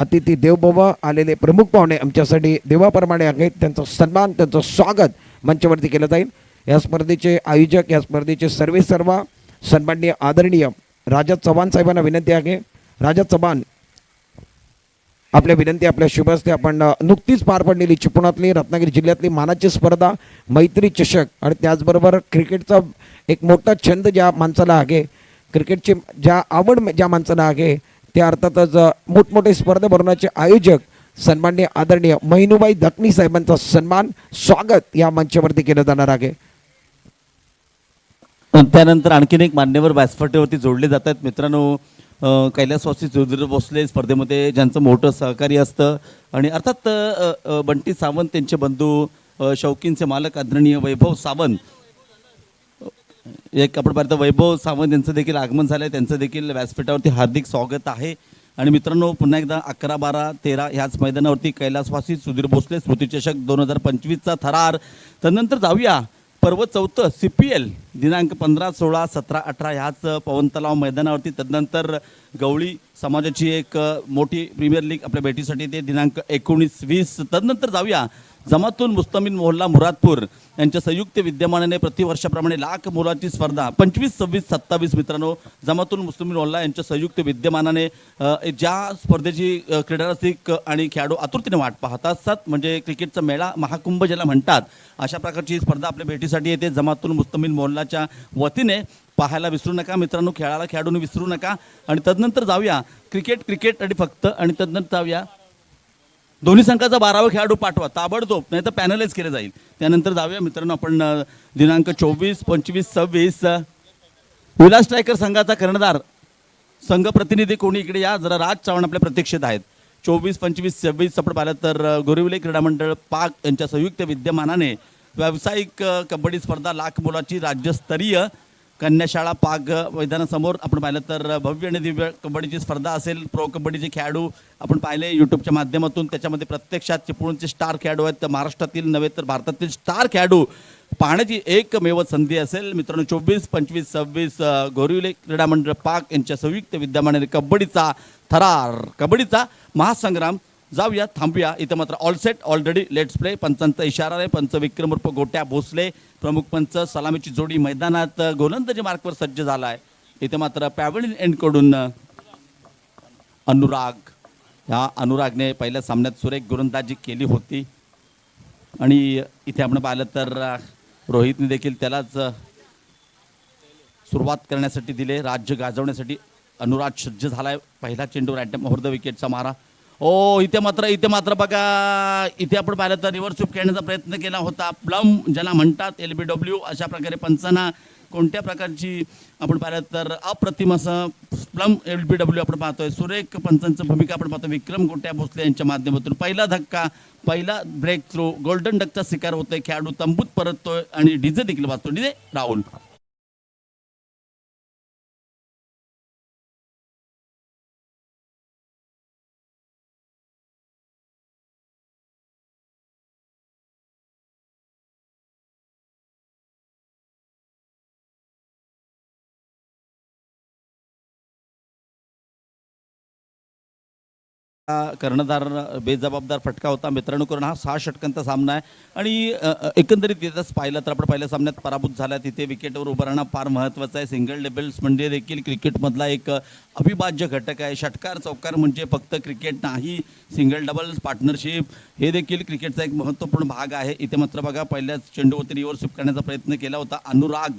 अतिथी देवभव आलेले प्रमुख पाहुणे आमच्यासाठी देवाप्रमाणे आहेत, त्यांचा सन्मान त्यांचं स्वागत मंचावरती केलं जाईल. या स्पर्धेचे आयोजक, या स्पर्धेचे सर्वेसर्वा सन्माननीय आदरणीय राजा चव्हाण साहेबांना विनंती आहे. राजा चव्हाण, आपल्या विनंती, आपल्या शुभ हस्ते आपण नुकतीच पार पडलेली चिपळूणातली रत्नागिरी जिल्ह्यातली मानाची स्पर्धा मैत्री चषक आणि त्याचबरोबर क्रिकेटचा एक मोठा छंद ज्या माणसाला आहे, क्रिकेटची ज्या आवड ज्या माणसाला आहे, त्या अर्थातच मोठमोठे स्पर्धा भरवण्याचे आयोजक सन्माननीय आदरणीय महिनुबाई दखनी साहेबांचा सन्मान स्वागत या मंचावरती केलं जाणार आहे. त्यानंतर आणखीन एक मान्यवर व्यासपीठावरती जोडले जातात. मित्रांनो, कैलासवासी सुधीर भोसले स्पर्धेमध्ये ज्यांचं मोठं सहकार्य असतं आणि अर्थात बंटी सावंत त्यांचे बंधू, शौकीनचे मालक आदरणीय वैभव सावंत, एक आपण पाहतो वैभव सावंत यांचं देखील आगमन झालं आहे. त्यांचं देखील व्यासपीठावरती हार्दिक स्वागत आहे. आणि मित्रांनो, पुन्हा एकदा 11, 12, 13 ह्याच मैदानावरती कैलासवासी सुधीर भोसले स्मृतिचषक 2025चा थरार. त्यानंतर जाऊया पर्व 4 CPL दिनांक 15, 16, 17, 18 ह्याच पवन तलाव मैदानावरती. तदनंतर गवळी समाजाची एक मोठी प्रीमियर लीग आपल्या भेटीसाठी ते दिनांक 19, 20. तदनंतर जाऊया जमातुल मुस्तमिन मोहल्ला मुरादपूर यांच्या संयुक्त विद्यमानाने प्रतिवर्षाप्रमाणे लाख मोलाची स्पर्धा 25, 26, 27. मित्रांनो, जमातुल मुस्तमिन मोहल्ला यांच्या संयुक्त विद्यमानाने ज्या स्पर्धेची क्रीडारसिक आणि खेळाडू आतुरतेने वाट पाहत असतात, म्हणजे क्रिकेटचा मेळा महाकुंभ ज्याला म्हणतात, अशा प्रकारची स्पर्धा आपल्या भेटीसाठी येते. जमातुल मुस्तमिन मोहल्लाच्या वतीने पाहायला विसरू नका मित्रांनो, खेळाला खेळाडून विसरू नका. आणि तदनंतर जाऊया क्रिकेट आणि फक्त, आणि तदनंतर जाऊया दोन्ही संघाचा 12वा खेळाडू पाठवा ताबडतोब, नाही तर पॅनलाइज केले जाईल. त्यानंतर जाऊया मित्रांनो आपण दिनांक 24, 25, 26 विलास स्ट्रायकर संघाचा कर्णधार संघ प्रतिनिधी कोणी इकडे या जरा. राज चव्हाण आपल्या प्रतीक्षेत आहेत. 24, 25, 26 आपण पाहिलं तर गोरिवले क्रीडा मंडळ पाक यांच्या संयुक्त विद्यमानाने व्यावसायिक कबड्डी स्पर्धा लाख मोलाची राज्यस्तरीय कन्याशाळा पाग मैदानासमोर आपण पाहिलं तर भव्य आणि दिव्य कबड्डीची स्पर्धा असेल. प्रो कबड्डीचे खेळाडू आपण पाहिले यूट्यूबच्या माध्यमातून, त्याच्यामध्ये प्रत्यक्षात चिपळूणचे स्टार खेळाडू आहेत. तर महाराष्ट्रातील नव्हे तर भारतातील स्टार खेळाडू पाहण्याची एकमेव संधी असेल. मित्रांनो, 24, 25, 26 गोरिवले क्रीडा मंडळ पाक यांच्या संयुक्त विद्यमानाने कबड्डीचा थरार, कबड्डीचा महासंग्राम. जाऊया, थांबूया इथं. मात्र all set, already let's play. पंचांचा इशारा आहे. पंच विक्रम उर्फ गोट्या भोसले, प्रमुख पंच सलामीची जोडी मैदानात गोलंदाजी मार्कवर सज्ज झाला आहे. इथे मात्र पॅव्हलियन एंडकडून अनुराग, ह्या अनुरागने पहिल्या सामन्यात सुरेख गोलंदाजी केली होती. आणि इथे आपण पाहिलं तर रोहितने देखील त्यालाच सुरुवात करण्यासाठी दिले. राज्य गाजवण्यासाठी अनुराग सज्ज झालाय. पहिला चेंडू रॅन्डम ओव्हर द विकेटचा मारा. इथे मात्र बघा, इथे आपण पाहिलं तर रिव्हर्स स्वीप खेळण्याचा प्रयत्न केला होता. प्लम ज्याला म्हणतात, LBW अशा प्रकारे पंचांना कोणत्या प्रकारची आपण पाहिलं तर अप्रतिम असं प्लम LBW आपण पाहतोय. सुरेख पंचांची भूमिका आपण पाहतो विक्रम गोट्या भोसले यांच्या माध्यमातून. पहिला धक्का, पहिला ब्रेक थ्रू, गोल्डन डकचा शिकार होतोय. खेळाडू तंबूत परततोय आणि डीजे देखील वाजतो. डीजे राहुल. कर्णधार बेजबाबदार फटका होता मित्रांनो, कारण हा 6 षटकांचा सामना आहे. आणि एकंदरीत येतच पाहिलं तर आपण पहिल्या सामन्यात पराभूत झाला. तिथे विकेटवर उभं राहणं फार महत्त्वाचं आहे. सिंगल डेबल्स म्हणजे देखील क्रिकेटमधला एक अविभाज्य घटक आहे. षटकार चौकार म्हणजे फक्त क्रिकेट नाही, सिंगल डबल्स पार्टनरशिप हे देखील क्रिकेटचा एक महत्त्वपूर्ण भाग आहे. इथे मात्र बघा, पहिल्याच चेंडूवरती रिव्हर्स स्वीप करण्याचा प्रयत्न केला होता अनुराग.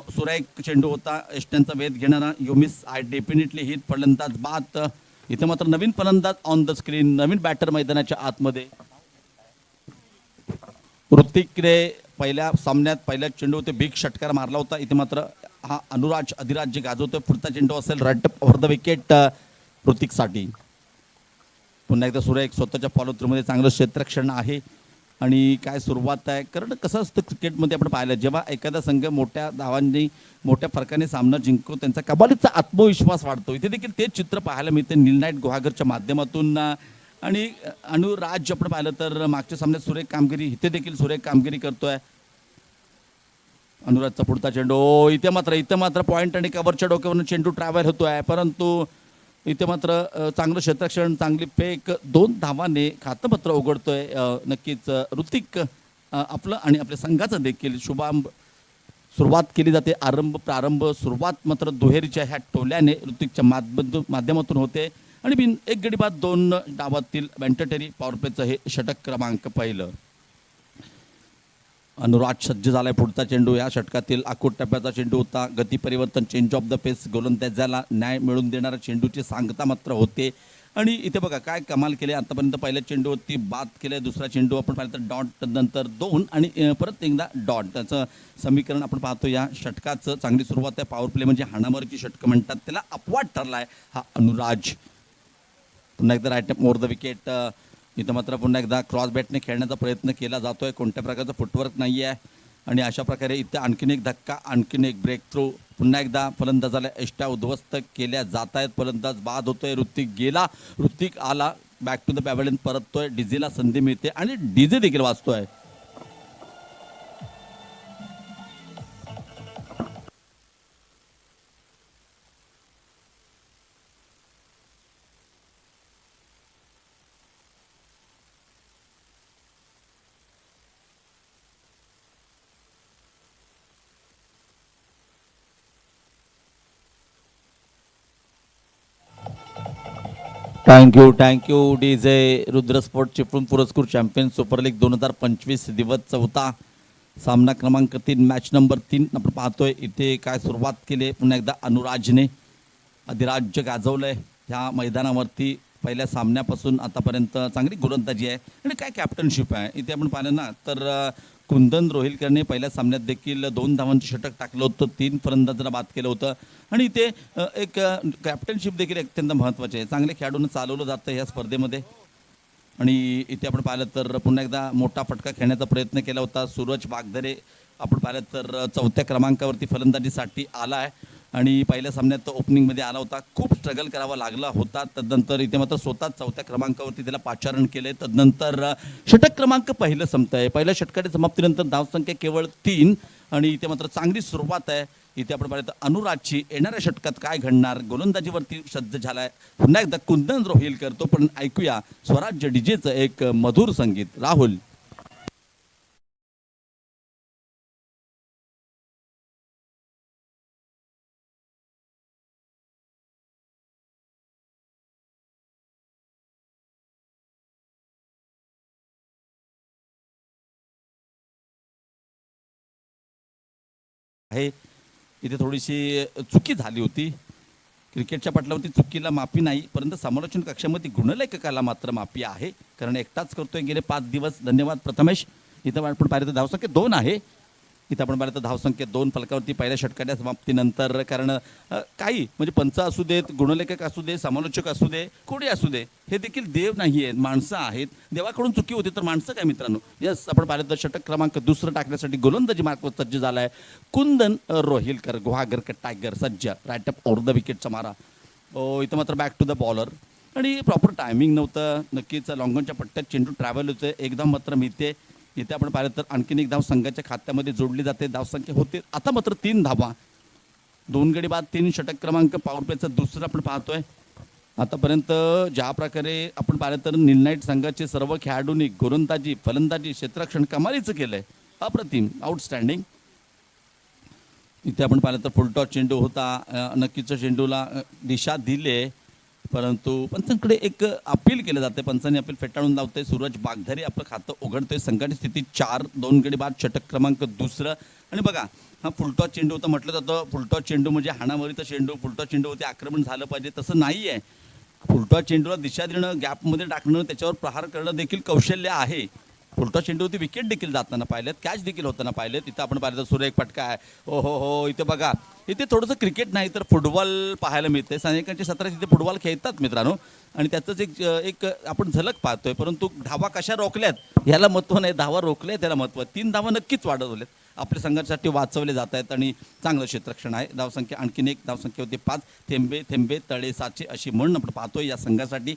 सुरेख चेंडू होता, एष्ट्यांचा वेध घेणारा. You miss, I definitely hit, फलंदाज बाद. इथे मात्र नवीन फलंदाज ऑन द स्क्रीन, नवीन बॅटर मैदानाच्या आतमध्ये. ऋतिकने पहिल्या सामन्यात पहिल्या चेंडू होते बिग षटकार मारला होता. इथे मात्र हा अनुराज अधिराज्य गाजवतोय. पुढचा चेंडू असेल रट ओव्हर द विकेट ऋतिकसाठी. पुन्हा एकदा सुरेख स्वतःच्या फॉलो थ्रूमध्ये चांगलं क्षेत्ररक्षण आहे. आणि काय सुरुवात आहे, कारण कसं असतं क्रिकेटमध्ये आपण पाहिलं, जेव्हा एखादा संघ मोठ्या धावांनी मोठ्या फरकाने सामना जिंकतो, त्यांचा कबालीचा आत्मविश्वास वाढतो. इथे देखील तेच चित्र पाहायला मिळते नीलनाईट गुहागरच्या माध्यमातून. आणि अनुराज आपण पाहिलं तर मागच्या सामन्यात सुरेख कामगिरी, इथे देखील सुरेख कामगिरी करतोय. अनुराजचा पुढचा चेंडू, इथे मात्र पॉईंट आणि कव्हरच्या डोक्यावरून चेंडू ट्रॅव्हल होतोय, परंतु इथे मात्र चांगलं क्षेत्ररक्षण, चांगली फेक, 2 धावाने खातं मात्र उघडतोय नक्कीच ऋतिक आपलं आणि आपल्या संघाचं देखील शुभारंभ सुरुवात केली जाते. प्रारंभ सुरुवात मात्र दुहेरीच्या ह्या टोल्याने ऋतिकच्या माध्यमातून होते आणि बिन एक गडी बाद 2 डावातील मॅन्डेटरी पॉवर प्लेचं हे षटक क्रमांक पहिलं. अनुराज सज्ज झालाय. पुढचा चेंडू या षटकातील आखूड टप्प्याचा चेंडू होता. गती परिवर्तन, चेंज ऑफ द पेस, गोलंदाजाला न्याय मिळवून देणारा चेंडूची सांगता मात्र होते. आणि इथे बघा काय कमाल केले आतापर्यंत. पहिल्या चेंडूवरती बाद केले, दुसरा चेंडू आपण पाहिलं तर डॉट, नंतर 2 आणि परत एकदा डॉट. त्याचं समीकरण आपण पाहतो या षटकाचं. चांगली सुरुवात आहे. पॉवर प्ले म्हणजे हाणामारीची षटकं म्हणतात त्याला. अपवाद ठरलाय हा अनुराज. पुन्हा एकदा राईट मोर द विकेट. इथं मात्र पुन्हा एकदा क्रॉस बॅटने खेळण्याचा प्रयत्न केला जातोय. कोणत्या प्रकारचं फुटवर्क नाही आहे आणि अशा प्रकारे इथं आणखीन एक धक्का, आणखीन एक ब्रेक थ्रू. पुन्हा एकदा फलंदाजाला एष्ट्या उद्ध्वस्त केल्या जात आहेत. फलंदाज बाद होतोय. ऋतिक गेला, ऋतिक आला, बॅक टू द पॅव्हलियन परततोय. डीजेला संधी मिळते आणि डीजे देखील वाचतोय. Thank you DJ. Rudra sport Chiplun पुरस्कृत चॅम्पियन सुपर लीग 2025 दिवस 4 सामना क्रमांक 3 मॅच नंबर 3 आपण पाहतोय. इथे काय सुरुवात केली पुन्हा एकदा अनुराजने. अधिराज्य गाजवलंय ह्या मैदानावरती. पहिल्या सामन्यापासून आतापर्यंत चांगली गोलंदाजी आहे आणि काय कॅप्टनशिप आहे. इथे आपण पाहिलं ना तर कुंदन रोहिलकरने पहिल्या सामन्यात देखील 2 धावांचं षटक टाकलं होतं. 3 फलंदाजांना बाद केलं होतं आणि इथे एक कॅप्टनशिप देखील अत्यंत महत्त्वाची आहे. चांगले खेळाडूंना चालवलं जातं या स्पर्धेमध्ये. आणि इथे आपण पाहिलं तर पुन्हा एकदा मोठा फटका खेळण्याचा प्रयत्न केला होता. सूरज वागदरे आपण पाहिलं तर 4थ्या क्रमांकावरती फलंदाजीसाठी आला आहे आणि पहिल्या सामन्यात ओपनिंगमध्ये आला होता. खूप स्ट्रगल करावा लागला होता. तदनंतर इथे मात्र स्वतःच 4थ्या क्रमांकावरती त्याला पाचारण केले. तदनंतर षटक क्रमांक पहिलं संपत आहे. पहिल्या षटकाच्या समाप्तीनंतर धावसंख्या केवळ 3 आणि इथे मात्र चांगली सुरुवात आहे. इथे आपण पाहिलं तर अनुराजची येणाऱ्या षटकात काय घडणार. गोलंदाजीवरती सज्ज झालाय पुन्हा एकदा कुंदन रोहिलकर. तो पण ऐकूया स्वराज्य डीजेचं एक मधुर संगीत. राहुल. आहे इथे थोडीशी चुकी झाली होती. क्रिकेटच्या पटलावरती चुकीला माफी नाही, परंतु समालोचन कक्षामध्ये गुणलेखकाला मात्र माफी आहे, कारण एकटाच करतोय गेले 5 दिवस. धन्यवाद प्रथमेश. इथं आपण पाहिलं तर धावसंख्या 2 आहे. इथं आपण पाहिलं तर धावसंख्या 2 फलकावरती पहिल्या षटकाच्या समाप्तीनंतर. कारण काही म्हणजे पंच असू देत, गुणलेखक असू दे, समालोचक असू दे, कोणी असू दे, हे देखील देव नाही आहेत, माणसं आहेत. देवाकडून चुकी होती तर माणसं काय मित्रांनो. यस, आपण पाहिलं तर षटक क्रमांक 2 टाकण्यासाठी गोलंदाजी मार्कवर सज्ज झालाय कुंदन रोहिलकर. गुहागर टायगर सज्ज. राईट अप ओव्हर द विकेटचा मारा. इथं मात्र बॅक टू द बॉलर आणि प्रॉपर टायमिंग नव्हतं. नक्कीच लॉंगॉनच्या पट्ट्यात चेंडू ट्रॅव्हल होतोय. एकदम मात्र मिळते. इथे आपण पाहिलं तर आणखीन एक धाव संघाच्या खात्यामध्ये जोडली जाते. धावसंख्या होते आता मात्र 3 धावा. 2 गडी बाद 3 षटक क्रमांक. पॉवर प्लेचं दुसरं आपण पाहतोय. आतापर्यंत ज्या प्रकारे आपण पाहिलं तर निलनाईट संघाचे सर्व खेळाडूंनी गोलंदाजी, फलंदाजी, क्षेत्ररक्षण कमालीचं केलंय. अप्रतिम, आउटस्टँडिंग. इथे आपण पाहिलं तर फुलटॉस चेंडू होता. नक्कीच चेंडूला दिशा दिले, परंतु पंचांकडे एक अपील केलं जाते. पंचांनी अपील फेटाळून लावते. सूरज वागधरे आपलं खातं उघडतोय. संघाची स्थिती 4. 2 गडी बाद षटक क्रमांक 2. आणि बघा हा फुलटॉस चेंडू होता. म्हटलं जातं फुलटॉस चेंडू म्हणजे हाणामारीचा चेंडू. फुलटॉस चेंडूवरती आक्रमण झालं पाहिजे, तसं नाही आहे. फुलटॉस चेंडूला दिशा देणं, गॅपमध्ये टाकणं, त्याच्यावर प्रहार करणं देखील कौशल्य आहे. फुलटॉस चेंडूवरती विकेट देखील जाताना पाहिलेत, कॅच देखील होताना पाहिलेत. तिथं आपण पाहिलं तर सुरेख फटका आहे. हो, इथे बघा, इथे थोडंसं क्रिकेट नाही तर फुटबॉल पाहायला मिळते. सैनिकांची 17 तिथे फुटबॉल खेळतात मित्रांनो, आणि त्याचंच एक आपण झलक पाहतोय. परंतु धावा कशा रोखल्यात याला महत्त्व नाही, धावा रोखल्या त्याला महत्त्व. 3 धावा नक्कीच वाढवलेत, आपल्या संघासाठी वाचवले जात आहेत आणि चांगलं क्षेत्ररक्षण आहे. धावसंख्या आणखीन एक. धावसंख्या होती 5. थेंबे थेंबे तळे साचे अशी म्हण आपण पाहतोय या संघासाठी.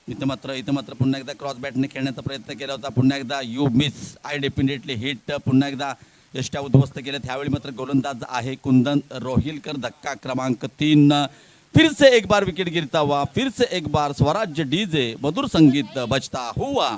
इथं मात्र पुन्हा एकदा क्रॉस बॅटने खेळण्याचा प्रयत्न केला होता. पुन्हा एकदा you miss, I definitely hit. पुन्हा एकदा यष्ट्या उद्ध्वस्त केल्या. त्यावेळी मात्र गोलंदाज आहे कुंदन रोहिलकर. धक्का क्रमांक 3. फिर से एक बार विकेट गिरता हुआ, फिर से एक बार स्वराज्य डीजे मधुर संगीत बजता हुआ.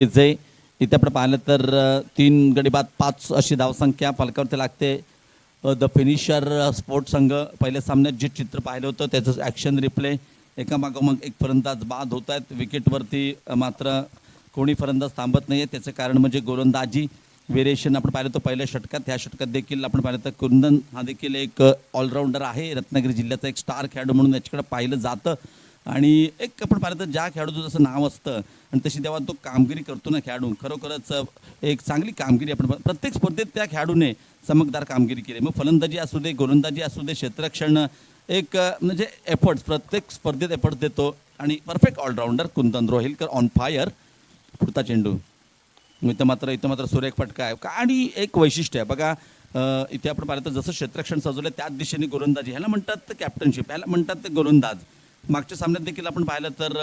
जे इथे आपण पाहिलं तर 3 गडी बाद 5 अशी धावसंख्या फलकावरती लागते. द फिनिशर स्पोर्ट संघ पहिल्या सामन्यात जे चित्र पाहिलं होतं त्याचं ॲक्शन रिप्ले एकामागोमाग एक फलंदाज बाद होत आहेत विकेटवरती. मात्र कोणी फलंदाज थांबत नाही आहे. त्याचं कारण म्हणजे गोलंदाजी व्हेरिएशन आपण पाहिलं तर पहिल्या षटकात, ह्या षटकात देखील आपण पाहिलं तर कुंदन हा देखील एक ऑलराऊंडर आहे. रत्नागिरी जिल्ह्याचा एक स्टार खेळाडू म्हणून याच्याकडे पाहिलं जातं. आणि एक आपण पाहिलं तर ज्या खेळाडूचं जसं नाव असतं आणि तशी तेव्हा तो कामगिरी करतो ना खेळाडू, खरोखरच एक चांगली कामगिरी आपण प्रत्येक स्पर्धेत त्या खेळाडूने चमकदार कामगिरी केली. मग फलंदाजी असू दे, गोलंदाजी असू दे, क्षेत्ररक्षण एक म्हणजे एफर्ट्स प्रत्येक स्पर्धेत एफर्ट्स देतो आणि perfect allrounder Kundan Rohilkar on fire. पुढचा चेंडू इथं मात्र सुरेख फटका आहे आणि एक वैशिष्ट्य आहे बघा. इथे आपण पाहिलं तर जसं क्षेत्ररक्षण सजवलं त्याच दिशेने गोलंदाजी, ह्याला म्हणतात कॅप्टनशिप, ह्याला म्हणतात ते गोलंदाज. मागच्या सामन्यात देखील आपण पाहिलं तर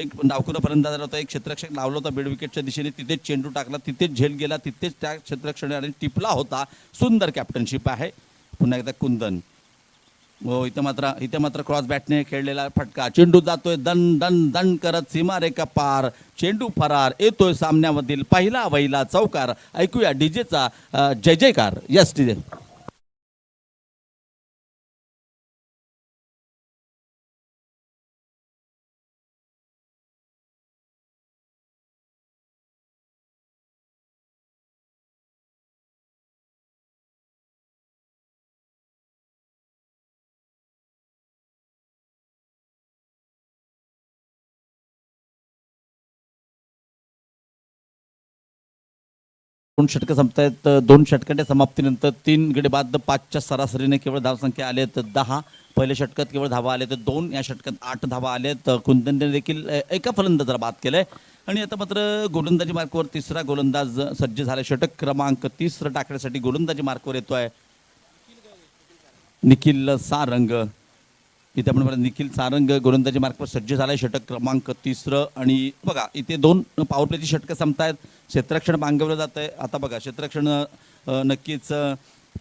एक डावखुरा फलंदाज होता, एक क्षेत्ररक्षक लावला होता बेड विकेटच्या दिशेने, तिथेच चेंडू टाकला, तिथेच झेल गेला, तिथेच त्या क्षेत्ररक्षणाने टिपला होता. सुंदर कॅप्टनशिप आहे. पुन्हा एकदा कुंदन. हो, इथं मात्र क्रॉस बॅटने खेळलेला फटका, चेंडू जातोय दन दन दन करत सीमारेखा पार, चेंडू फरार, येतोय सामन्यामधील पहिला वहिला चौकार. ऐकूया डीजेचा जय जयकार. Yes DJ. दोन षटकं संपतायत. 2 षटकांच्या समाप्तीनंतर 3 गडी बाद 5च्या सरासरीने केवळ धावसंख्या आले आहेत 10. पहिल्या षटकात केवळ धावा आले तर 2, या षटकात 8 धावा आलेत. कुंदनने देखील एका फलंदाजाला बाद केलंय. आणि आता मात्र गोलंदाजी मार्कवर तिसरा गोलंदाज सज्ज झाला. षटक क्रमांक 30 टाकण्यासाठी गोलंदाजी मार्कवर येतोय निखिल सारंग. इथे आपण बघा निखिल सारंग गोलंदाजी मार्कवर सज्ज झालाय. षटक क्रमांक 30. आणि बघा इथे 2 पॉवर प्लेची षटकं संपतायत. क्षेत्ररक्षण बांगवलं जात आहे. आता बघा क्षेत्ररक्षण नक्कीच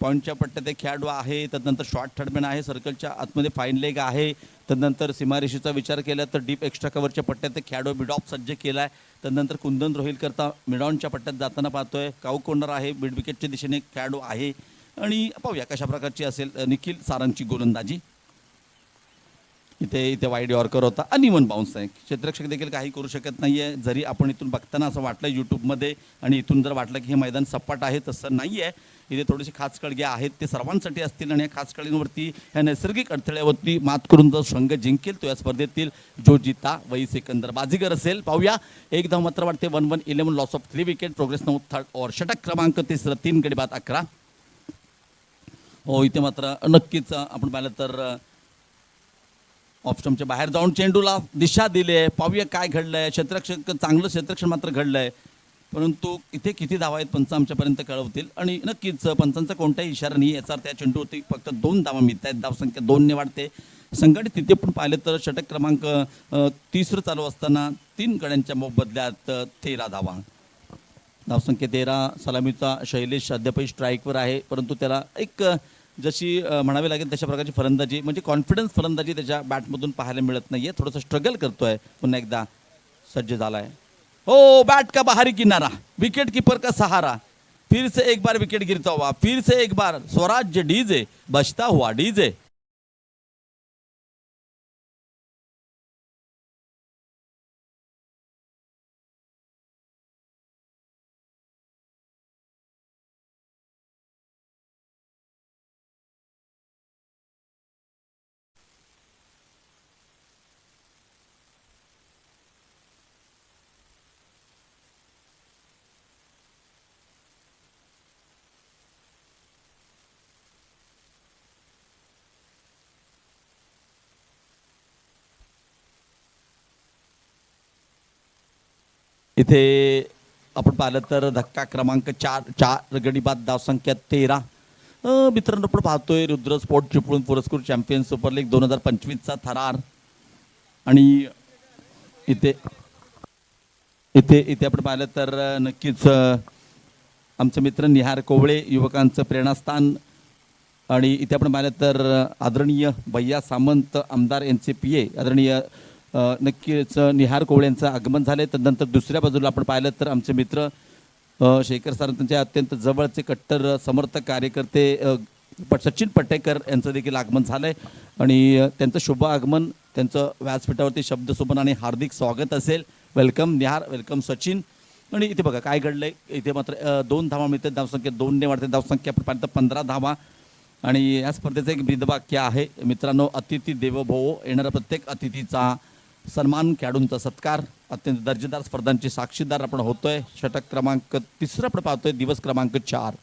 पॉईंटच्या पट्ट्यात एक खेळाडू आहे, त्यानंतर शॉर्ट थर्डमॅन आहे, सर्कलच्या आतमध्ये फाईन लेग आहे, त्यानंतर सीमारेषेचा विचार केला तर डीप एक्स्ट्रा कव्हरच्या पट्ट्यात एक खेळाडू मिडॉप सज्ज केला आहे. त्यानंतर कुंदन रोहिल करता मिडॉनच्या पट्ट्यात जाताना पाहतोय. काऊ कोर्नर आहे, मिड विकेटच्या दिशेने एक खेळाडू आहे. आणि पाहूया कशा प्रकारची असेल निखिल सारंगची गोलंदाजी. इथे वाईड यॉर्कर होता आणि वन बाउन्स आहे. क्षेत्ररक्षक देखील काही करू शकत नाही आहे. जरी आपण इथून बघताना असं वाटलं यूट्यूबमध्ये आणि इथून जर वाटलं की हे मैदान सपाट आहे, तसं नाही आहे. इथे थोडेसे खाच कळगे आहेत, ते सर्वांसाठी असतील आणि या खाच कळींवरती ह्या नैसर्गिक अडथळ्यावरती मात करून जो संघ जिंकेल तो या स्पर्धेतील जो जिता वही सिकंदर बाजीगर असेल. पाहूया. एक धाव मात्र वाटते. 1-1-11 लॉस ऑफ 3 विकेट. प्रोग्रेस नऊ थर्ड और षटक क्रमांक 3 3 गडी बाद 11. हो, इथे मात्र नक्कीच आपण पाहिलं तर ऑफस्टमच्या बाहेर जाऊन चेंडूला दिशा दिली आहे. पाहूया काय घडलंय. क्षेत्ररक्षक चांगलं क्षेत्ररक्षण मात्र घडलंय, परंतु इथे किती धावा आहेत पंच आमच्यापर्यंत कळवतील. आणि नक्कीच पंचांचा कोणताही इशारा नाही, याचा त्या चेंडूवरती फक्त 2 धावा मिळत आहेत. धावसंख्या 2 ने वाढते. संघटित तिथे पण पाहिलं तर षटक क्रमांक 30 चालू असताना 3 गड्यांच्या मोबदल्यात 13 धावा. धावसंख्या 13. सलामीचा शैलेश अद्यापही स्ट्राईकवर आहे, परंतु त्याला एक जशी म्हणावी लागेल तशा प्रकारची फलंदाजी म्हणजे कॉन्फिडन्स फलंदाजी त्याच्या बॅटमधून पाहायला मिळत नाहीये. थोडंसं स्ट्रगल करतोय. पुन्हा एकदा सज्ज झालाय. हो, बैट का बाहरी किनारा, विकेट कीपर का सहारा, फिर से एक बार विकेट गिरता हुआ, फिर से एक बार स्वराज्य डीजे बजता हुआ डीजे. इथे आपण पाहिलं तर धक्का क्रमांक 4 गडी बाद धावसंख्या 13. मित्रांनो आपण पाहतोय रुद्र स्पोर्ट चिपळूण पुरस्कृत चॅम्पियन सुपर लीग 2025चा थरार. आणि इथे इथे इथे आपण पाहिलं तर नक्कीच आमचे मित्र निहार कोवळे युवकांचं प्रेरणास्थान. आणि इथे आपण पाहिलं तर आदरणीय भैया सामंत आमदार यांचे PA आदरणीय नक्कीच निहार कोवळे यांचं आगमन झाले. तदनंतर दुसऱ्या बाजूला आपण पाहिलं तर आमचे मित्र शेखर सारंतांचे अत्यंत जवळचे कट्टर समर्थक कार्यकर्ते सचिन पटेकर यांचं देखील आगमन झालंय. आणि त्यांचं शुभ आगमन, त्यांचं व्यासपीठावरती शब्दसुमन आणि हार्दिक स्वागत असेल. वेलकम निहार, वेलकम सचिन. आणि इथे बघा काय घडलंय. इथे मात्र 2 धावा मिळते, धावसंख्या 2ने वाढते, धावसंख्या आपण पाहिलं तर 15 धावा. आणि या स्पर्धेचं एक ब्रीदवाक्य आहे मित्रांनो, अतिथी देवो भव. येणाऱ्या प्रत्येक अतिथीचा सन्मान, खेळाडूंचा सत्कार. अत्यंत दर्जेदार स्पर्धांची साक्षीदार आपण होतोय. षटक क्रमांक 3 आपण पाहतोय, दिवस क्रमांक 4.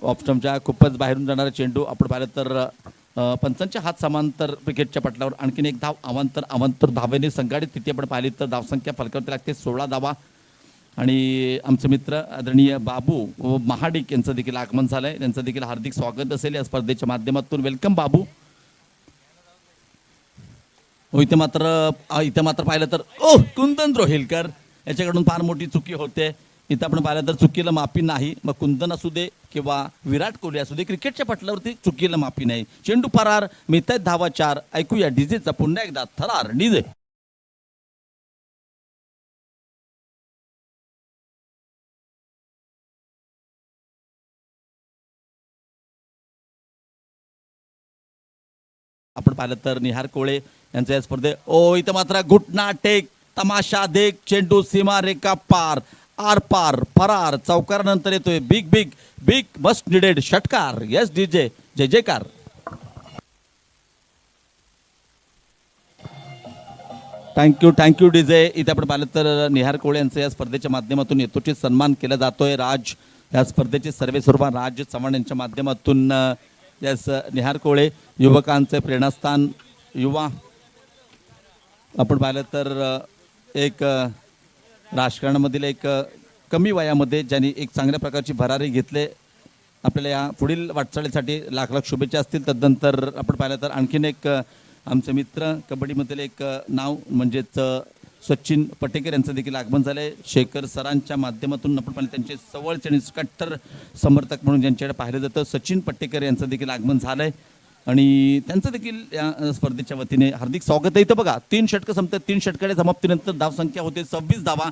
ऑप्शनच्या खूपच बाहेरून जाणारा चेंडू आपण पाहिलं तर पंचांच्या हात समांतर क्रिकेटच्या पटलावर आणखीन एक धाव अवांतर धावेने संघाडित स्थिती आपण पाहिली तर धावसंख्या फलकावरती लागते 16 धावा. आणि आमचे मित्र आदरणीय बाबू महाडिक यांचं देखील आगमन झालंय, त्यांचं देखील हार्दिक स्वागत असेल या स्पर्धेच्या माध्यमातून. वेलकम बाबू. इथे मात्र पाहिलं तर कुंदन रोहिलकर याच्याकडून फार मोठी चुकी होते. इथं आपण पाहिलं तर चुकीला माफी नाही. मग कुंदन असू दे किंवा विराट कोहली असू दे, क्रिकेटच्या पटलावरती चुकीला माफी नाही. चेंडू फरार, मिळतायत धावा 4. ऐकूया डीजेचा पुन्हा एकदा थरार. डीजे आपण पाहिलं तर निहार कोळे यांच्या या स्पर्धे इथं मात्र घुटना टेक, तमाशा देख, चेंडू सीमा रेखा पार, आर पार, फरार. चौकारानंतर येतोय big big big must needed षटकार. येस डीजे, जय जयकार. Thank you DJ. इथे आपण पाहिलं तर निहार कोळे यांचं या स्पर्धेच्या माध्यमातून यथोचित सन्मान केला जातोय. राज या स्पर्धेचे सर्वेसर्वा राज चव्हाण यांच्या माध्यमातून यस निहार कोळे युवकांचे प्रेरणास्थान. युवा आपण पाहिलं तर एक राजकारणामधील एक कमी वयामध्ये ज्यांनी एक चांगल्या प्रकारची भरारी घेतले. आपल्याला या पुढील वाटचालीसाठी लाख लाख शुभेच्छा असतील. तदनंतर आपण पाहिलं तर आणखीन एक आमचे मित्र कबड्डीमधील एक नाव म्हणजेच सचिन पटेकर यांचं देखील आगमन झालंय. शेखर सरांच्या माध्यमातून आपण पाहिलं त्यांचे जवळचे आणि कट्टर समर्थक म्हणून ज्यांच्याकडे पाहिलं जातं सचिन पटेकर यांचं देखील आगमन झालंय. आणि त्यांचं देखील या स्पर्धेच्या वतीने हार्दिक स्वागत आहे. इथं बघा 3 षटकं संपतात. 3 षटकाच्या समाप्तीनंतर धावसंख्या होते 26 धावा.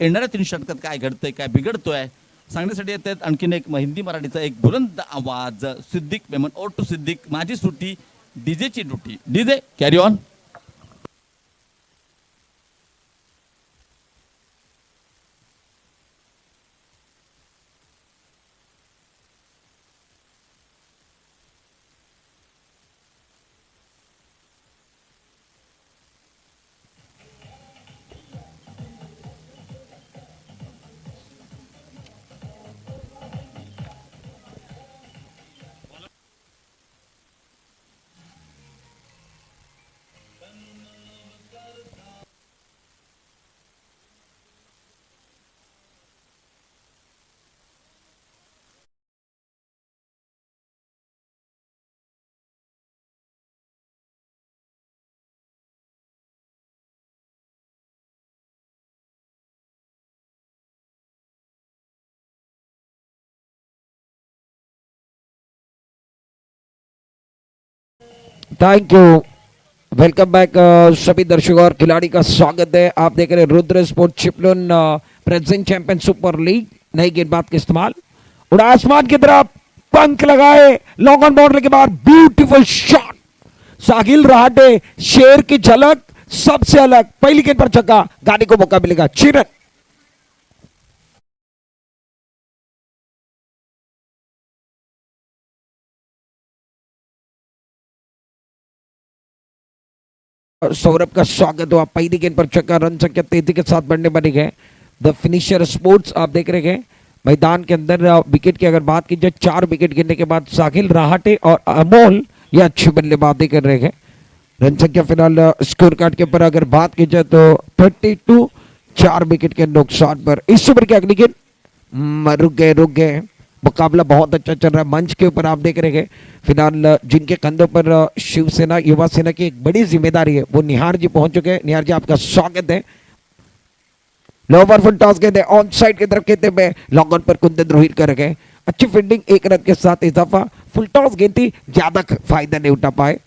येणाऱ्या 3 षटकात काय घडतंय, काय बिघडतोय सांगण्यासाठी येतात आणखीन एक हिंदी मराठीचा एक बुलंद आवाज. सिद्दीक मेमन और टू सिद्दीक, माझी सुट्टी डीजेची ड्युटी. DJ carry on. Thank you. Welcome back सभी दर्शकों और खिलाड़ी का स्वागत है. आप देख रहे हैं Rudra sport Chiplun present champion super league. नई गेंदबाज का इस्तेमाल, उड़ा आसमान की तरफ, पंख लगाए, लॉन्ग ऑन बाउंड्री के बाद ब्यूटीफुल शॉट. साहिल रहाटे, शेर की झलक सबसे अलग. पहली गेंद पर छक्का, गाड़ी को मौका मिलेगा. चिरन सौरभ का स्वागत हुआ. पहली गेंद पर छक्का, रन संख्या 33 के साथ बढ़ने बने गए. द फिनिशर स्पोर्ट्स आप देख रहे हैं मैदान के अंदर. विकेट की अगर बात की जाए 4 विकेट गिरने के बाद साहिल राहटे और अमोल ये अच्छी बल्लेबाजी कर रहे हैं. रन संख्या फिलहाल स्कोर कार्ड के ऊपर अगर बात की जाए तो 32 4 विकेट के नुकसान पर। इस ओवर के अगली गेंद रुक गए। मुकाबला बहुत अच्छा चल रहा है। मंच के ऊपर आप देख रहे हैं फिलहाल जिनके कंधों पर शिवसेना युवा सेना की एक बड़ी जिम्मेदारी है वो निहार जी पहुंच चुके हैं। निहार जी आपका स्वागत है। लोवर फुल टॉस गेंद है ऑन साइड की तरफ खेलते हुए लॉन्ग ऑन पर कुंदन रोहित कर गए। अच्छी फील्डिंग, 1 रन के साथ इजाफा। फुल टॉस गेंद थी, ज्यादा फायदा नहीं उठा पाए।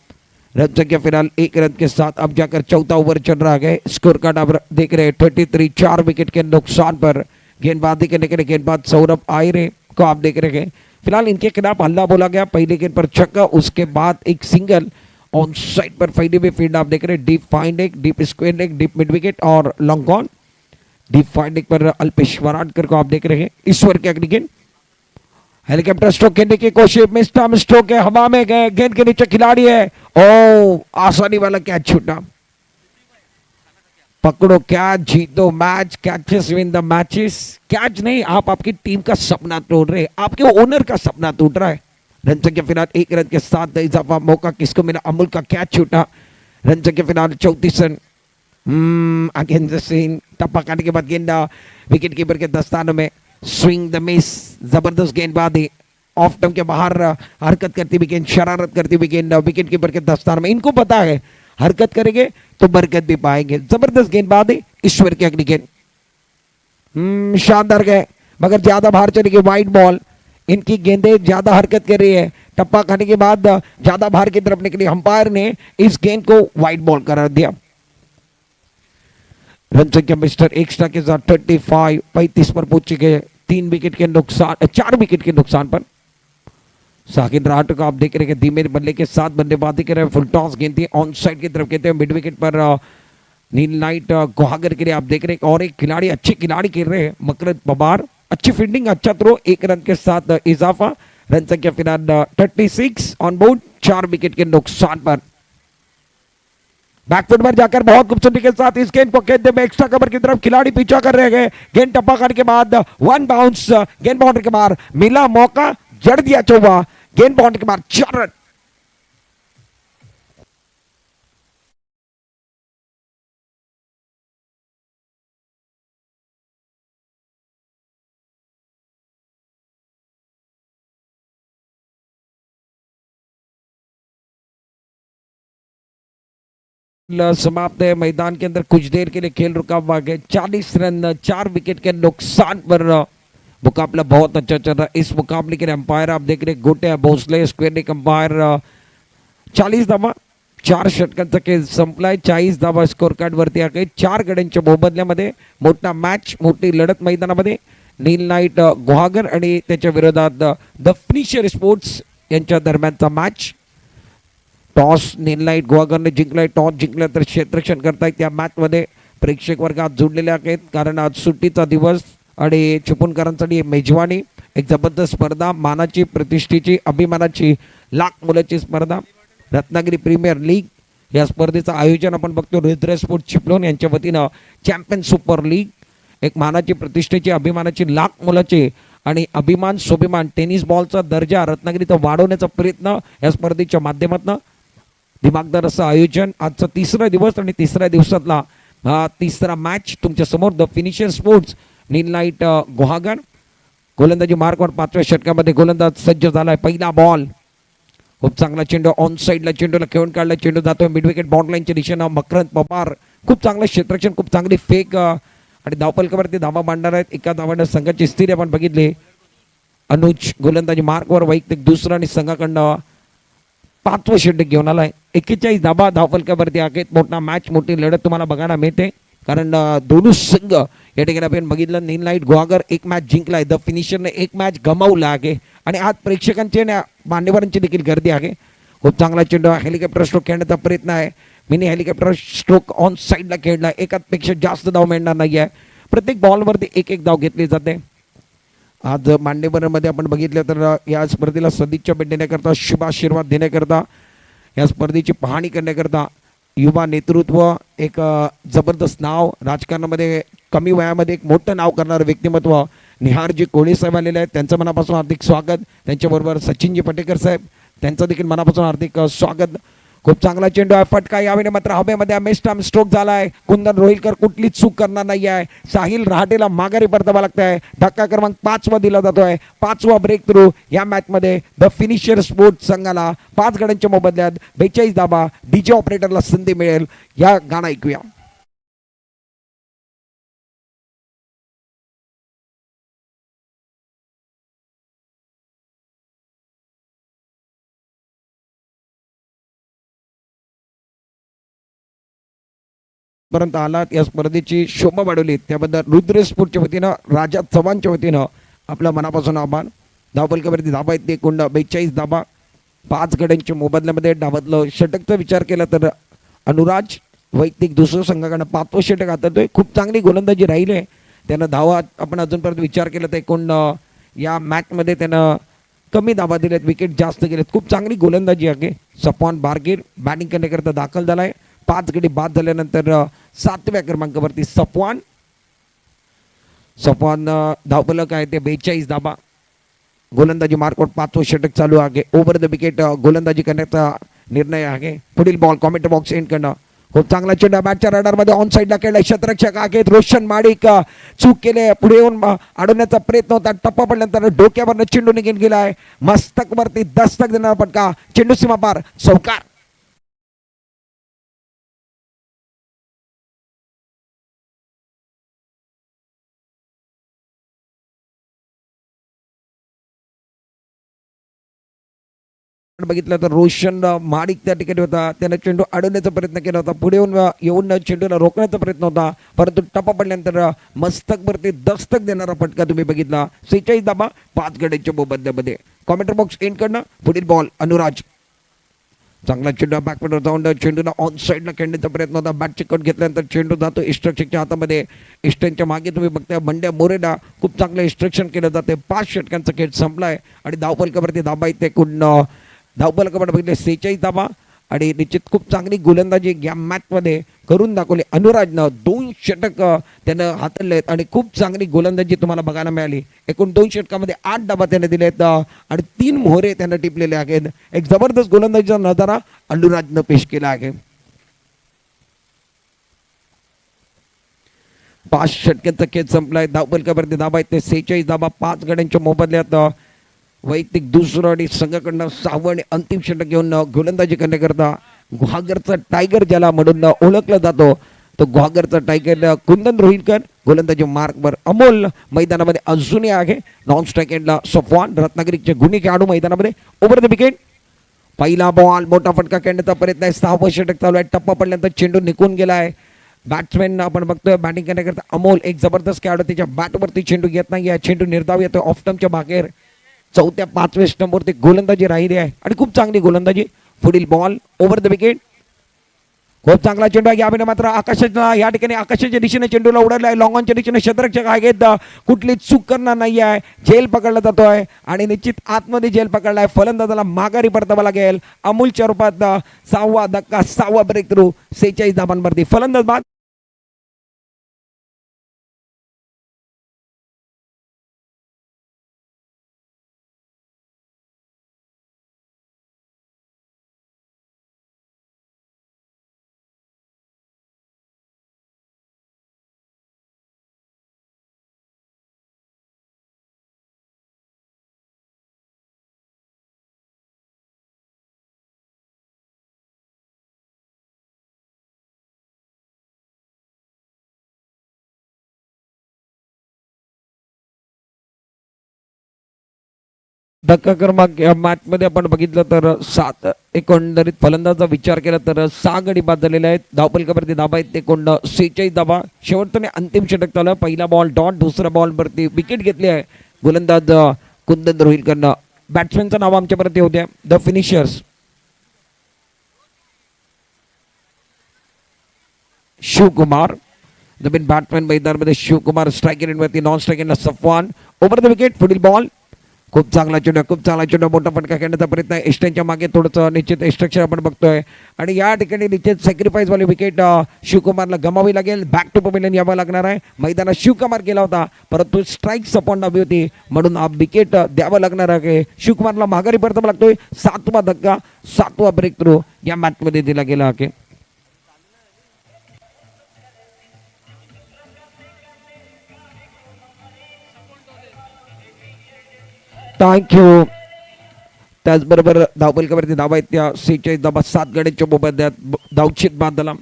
रन संख्या फिलहाल 1 रन के साथ अब जाकर चौथा ओवर चल रहा है। स्कोर कार्ड आप देख रहे हैं 33, 4 विकेट के नुकसान पर। गेंदबाजी करने के लिए गेंदबाज सौरभ आयरे को आप देख रहे हैं। फिलहाल इनके खिलाफ हल्ला बोला गया, पहले गेंद पर छक्का, उसके बाद एक सिंगल ऑन साइड पर फैली हुई फील्ड आप देख रहे हैं। Deep fine leg, deep square leg, deep mid wicket और long on. Deep fine leg पर अल्पेश वराडकर को आप देख रहे हैं। ईश्वर के अगली गेंद हेलीकॉप्टर स्ट्रोक खेलने की कोशिश, मिस्टर स्ट्रोक है, हवा में गए, गेंद के नीचे खिलाड़ी है। ओ आसानी वाला कैच छूटा। पकड़ो कैच, जीतो match, catches win the matches. Catch नहीं, आप आपकी टीम का सपना तोड़ रहे हैं, आपके ओनर का सपना टूट रहा है। रन संख्या फिलहाल 1 रन के साथ इजाफा। मौका किसको मिला? अमूल का कैच छूटा। रन संख्या फिलहाल 34 रन। अगेन सीन टप्पा काटने के बाद गेंद विकेट कीपर के दस्तानों में। स्विंग द मिस, जबरदस्त गेंदबाजी, ऑफ टर्म के बाहर हरकत करती हुई गेंद, शरारत करती हुई गेंद विकेट कीपर के दस्तान में। इनको पता है हरकत करेंगे तो बरकत भी पाएंगे। जबरदस्त गेंदबाजी। ईश्वर की अगली गेंद शानदार गए मगर ज्यादा बाहर चली गई, वाइड बॉल। इनकी गेंदें ज्यादा हरकत कर रही है। टप्पा खाने के बाद ज्यादा बाहर की तरफ निकली, अंपायर ने इस गेंद को वाइड बॉल करार दिया। रन संख्या मिस्टर एक्स्ट्रा के साथ 35 पर पहुंच चुके। 3 विकेट के नुकसान, 4 विकेट के नुकसान पर। साकिब राठौर को आप देख रहे हैं धीमे बल्ले के साथ बल्लेबाजी कर रहे हैं। फुल टॉस गेंद थी ऑन साइड की तरफ कहते हैं। मिड विकेट पर नील नाइट गुहागर के लिए आप देख रहे हैं और एक खिलाड़ी, अच्छे खिलाड़ी खेल रहे हैं, मकरंद पवार। अच्छी फील्डिंग, अच्छा थ्रो, 1 रन के साथ इजाफा। रन संख्या फिलहाल 36 ऑन बोर्ड, 4 विकेट के नुकसान पर। बैकफुट पर जाकर बहुत खूबसूरती के साथ इस गेंद को खेलते में एक्स्ट्रा कवर की तरफ खिलाड़ी पीछा कर रहे हैं। गेंद टप्पा खाने के बाद 1 बाउंस, गेंद बाउंड्री के बाहर मिला मौका, जड़ दिया चौवा, गेंद बाउंड्री के बाहर 4 रन। समाप्त है। मैदान के अंदर कुछ देर के लिए खेल रुका हुआ है। 40 रन, 4 विकेट के नुकसान पर मुकाबला बहुत अच्छा चल रहा है। इस मुकाबले के लिए अंपायर आप देख रहे गोटे भोसले स्क्वेअर अंपायर 40 धावा 4 षटकांचे संपलाय। 40 धावा स्कोर कार्ड वरती आहे। 4 गड्यांच्या मोबदल्यामध्ये मोठा मॅच, मोठी लढत मैदानामध्ये नील नाईट गुहागर आणि त्याच्या विरोधात द फिनिशर स्पोर्ट्स यांच्या दरम्यानचा मॅच। टॉस नील नाईट गुहागरने जिंकलाय। टॉस जिंकला तर क्षेत्ररक्षण करतायत। त्या मॅचमध्ये प्रेक्षक वर्ग आज जोडलेले आहेत कारण आज सुट्टीचा दिवस आणि चिपळूणकरांसाठी मेजवानी, एक जबरदस्त स्पर्धा, मानाची, प्रतिष्ठेची, अभिमानाची, लाख मुलाची स्पर्धा रत्नागिरी प्रीमियर लीग या स्पर्धेचं आयोजन आपण बघतो रुद्र स्पोर्ट्स चिपळूण यांच्या वतीनं। चॅम्पियन सुपर लीग, एक मानाची, प्रतिष्ठेची, अभिमानाची, लाख मुलाची आणि अभिमान स्वाभिमान टेनिस बॉलचा दर्जा रत्नागिरीचा वाढवण्याचा प्रयत्न या स्पर्धेच्या माध्यमातून दिमागदार असं आयोजन। आजचा 3रा दिवस आणि 3ऱ्या दिवसातला हा 3रा मॅच तुमच्या समोर। The finisher sports Neel night Guhagar गोलंदाजी मार्कवर 5व्या षटकामध्ये गोलंदाज सज्ज झालाय। पहिला बॉल, खूप चांगला चेंडू ऑन साइडला, चेंडूला खेळून काढला, चेंडू जातोय मिड विकेट बाउंड्रीच्या दिशेनं। मकरंद पवार खूप चांगलं क्षेत्ररक्षण, खूप चांगली फेक आणि धावपलकावरती धावा मांडणार आहेत। एका धावानं संघाची स्थिती आपण बघितली। अनुज गोलंदाजी मार्कवर वैयक्तिक 2रा आणि संघाकडनं 5वं षटक घेऊन आलाय। 41 धावा धावपलकावरती आहेत। मोठा मॅच, मोठी लढत तुम्हाला बघायला मिळते कारण दोन्ही संघ या ठिकाणी आपण बघितलं। नील नाईट गुहागर 1 मॅच जिंकलाय, द फिनिशरने 1 मॅच गमावला आहे आणि आज प्रेक्षकांची मान्यवरांची देखील गर्दी आहे। खूप चांगला चेंडू हेलिकॉप्टर स्ट्रोक खेळण्याचा प्रयत्न आहे। मिनी हेलिकॉप्टर स्ट्रोक ऑन साइडला खेळला, एकापेक्षा जास्त धाव मिळणार नाही आहे। प्रत्येक बॉलवरती 1-1 धाव घेतली जाते। आज मांडेवरमध्ये आपण बघितलं तर या स्पर्धेला सदिच्छा भेट देण्याकरता, शुभ आशीर्वाद देण्याकरता, या स्पर्धेची पाहणी करण्याकरता युवा नेतृत्व, एक जबरदस्त नाव, राजकारणामध्ये कमी वयामध्ये एक मोठं नाव करणारं व्यक्तिमत्व निहारजी कोळी साहेब आलेले आहेत। त्यांचं मनापासून हार्दिक स्वागत। त्यांच्याबरोबर सचिनजी पटेकर साहेब, त्यांचं देखील मनापासून हार्दिक स्वागत। खूप चांगला चेंडू आहे, फटका यावेळी मात्र हवेमध्ये मिस्टम स्ट्रोक झालाय. कुंदन रोहिलकर कुठलीच चूक करणार नाही आहे. साहिल रहाटेला माघारी परतावा लागतंय. धक्का क्रमांक 5 दिला जातोय. 5वा ब्रेक थ्रू या मॅच मध्ये द फिनिशर स्पोर्ट्स संघाला 5 गड्यांच्या मोबदल्यात 42 धावा. डीजे ऑपरेटरला संधी मिळेल. या गाणं ऐकूया. पर्यंत आलात. या स्पर्धेची शोभा वाढवली त्याबद्दल रुद्र स्पोर्टच्या वतीनं, राजा चव्हाणच्या वतीनं आपल्या मनापासून आभार. धावपलकावरती धाबा आहेत एकूण 42 धाबा. 5 गड्यांच्या मोबदल्यामध्ये डावातलं षटकचा विचार केला तर अनुराज वैयक्तिक दुसरं संघाकडनं 5वं षटक हाताळतोय. खूप चांगली गोलंदाजी राहिली आहे. त्यानं धावा आपण अजूनपर्यंत विचार केला तर एकूण या मॅचमध्ये त्यानं कमी धावा दिल्यात, विकेट जास्त गेलेत. खूप चांगली गोलंदाजी आहे. सफवान बारगीर बॅटिंग करण्याकरता दाखल झालाय. 5 गडी बाद झाल्यानंतर 7व्या क्रमांकावरती सफवान धावफलक आहे ते 42 धाबा. गोलंदाजी मार्कआउट 5वं षटक चालू आहे. ओव्हर द विकेट गोलंदाजी करण्याचा निर्णय आहे. पुढील बॉल कॉमेंट बॉक्स एंड करणं. खूप चांगला चेंडू बॅटच्या रडारमध्ये ऑन साईडला खेळला. क्षेत्ररक्षक आहेत रोशन माडिक चूक केले. पुढे येऊन अडवण्याचा प्रयत्न होता. टप्पा पडल्यानंतर डोक्यावरनं चेंडू निघून गेलाय. मस्तकवरती दस्तक देणारा फटका. चेंडू सीमा पार. चौकार. बघितलं तर रोशन माडिक त्या ठिकाणी होता. त्यानं चेंडू अडवण्याचा प्रयत्न केला होता. पुढे येऊन चेंडूला रोखण्याचा प्रयत्न होता, परंतु टप्पा पडल्यानंतर मस्तकवरती दस्तक देणारा फटका तुम्ही बघितला. 46 धाबा 5 गड्यांच्या मोबदल्यामध्ये. कॉमेंटर बॉक्स एंड करणं. पुढील बॉल अनुराज. चांगला चेंडू बॅकवर्ड जाऊन चेंडूला ऑन साईडला खेळण्याचा प्रयत्न होता. बॅटची कट घेतल्यानंतर चेंडू जातो इस्ट्रक्शनच्या हातामध्ये. इस्टनच्या मागे तुम्ही बघताय बंड्या मोरेडा. खूप चांगलं इस्ट्रक्शन केलं जाते. 5 षटकांचा खेळ संपलाय आणि धावफलकावरती धाबा येते एकूण धावफलकावर बघितले 46 धाबा. आणि निश्चित खूप चांगली गोलंदाजी या मॅचमध्ये करून दाखवली. अनुराजनं 2 षटक त्यानं हाताळलेत आणि खूप चांगली गोलंदाजी तुम्हाला बघायला मिळाली. एकूण 2 षटकामध्ये 8 धाबा त्याने दिलेत आणि 3 मोहरे त्यानं टिपलेले आहेत. एक जबरदस्त गोलंदाजीचा नजारा अनुराजनं पेश केला आहे. 5 षटकांचा खेळ संपलाय. धावफलकावरती धाबा आहेत ते 46 धाबा. 5 गड्यांच्या मोबदल्यात वैयक्तिक दुसरं आणि संघाकडनं 6वं आणि अंतिम षटक घेऊन गोलंदाजी करण्याकरता गुहागरचा टायगर ज्याला म्हणून ओळखला जातो तो गुहागरचा टायगर कुंदन रोहिलकर गोलंदाजी मार्कवर. अमोल मैदानामध्ये अजूनही आहे. नॉन स्ट्राईक एंडला सफवान रत्नागिरीचे गुणी खेळाडू मैदानामध्ये. Over the wicket. पहिला बॉल मोठा फटका खेळण्याचा प्रयत्न आहे. 6वं षटक चालू आहे. टप्पा पडल्यानंतर चेंडू निघून गेलाय. बॅट्समॅन आपण बघतोय बॅटिंग करण्याकरता अमोल एक जबरदस्त खेळाडू. त्याच्या बॅटवरती चेंडू घेत नाही आहे. चेंडू निर्धाव येतोय ऑफ स्टंपच्या बाहेर. 4थ्या 5व्या स्टंपवरती गोलंदाजी राहिली आहे आणि खूप चांगली गोलंदाजी. पुढील बॉल ओव्हर द विकेट. खूप चांगला चेंडू आहे. यावेळी मात्र आकाशाच्या या ठिकाणी आकाशाच्या दिशेने चेंडूला उडवला आहे. लॉंग ऑनच्या दिशेने क्षेत्ररक्षक आहेत. कुठली चूक करणार नाही आहे. झेल पकडला जातोय आणि निश्चित आतमध्ये झेल पकडलाय. फलंदाजाला माघारी परतावा लागेल. अमूलच्या रूपात 6वा धक्का 6वा ब्रेक थ्रू. 46 धाबांवरती फलंदाज बाद. धक्का क्रमांक या मॅचमध्ये आपण बघितलं तर 7 एकंदरीत फलंदाजाचा विचार केला तर 6 गडी बाद झालेले आहेत. धावफलकावरती धाबा आहेत एकूण 46 धाबा. शेवटचं अंतिम षटक चालू. पहिला बॉल डॉट. दुसरा बॉलवरती विकेट घेतली आहे गोलंदाज कुंदन रोहिलकरनं. बॅट्समॅनचं नाव आमच्यापर्यंत येऊ द्या. The finishers. शिवकुमार नवीन बॅट्समॅन मैदानामध्ये. शिवकुमार स्ट्राईक एंडवरती. नॉन स्ट्राईक एंडला सफवान. Over the wicket. पुढील बॉल खूप चांगला चेंडू आहे, खूप चांगला चेंडू, मोठा फटका खेळण्याचा प्रयत्न आहे. एस्टेनच्या मागे थोडंसं निश्चित स्ट्रक्चर आपण बघतोय आणि या ठिकाणी निश्चित सॅक्रिफाईस वाली विकेट शिवकुमारला गमावी लागेल. बॅक टू पवेलियन यावं लागणार आहे. मैदानात शिवकुमार गेला होता परंतु स्ट्राईक सपोर्ट हवी होती म्हणून हा विकेट द्यावं लागणार आहे. शिवकुमारला माघारी परतावा लागतोय. 7वा धक्का, 7वा ब्रेक थ्रू या मॅच मध्ये दिला गेला आहे. थँक्यू. त्याचबरोबर धावपलकावरती धावा आहेत त्या 46 धावा 7 गड्यांच्या मोबदल्यात धावचित बांधला.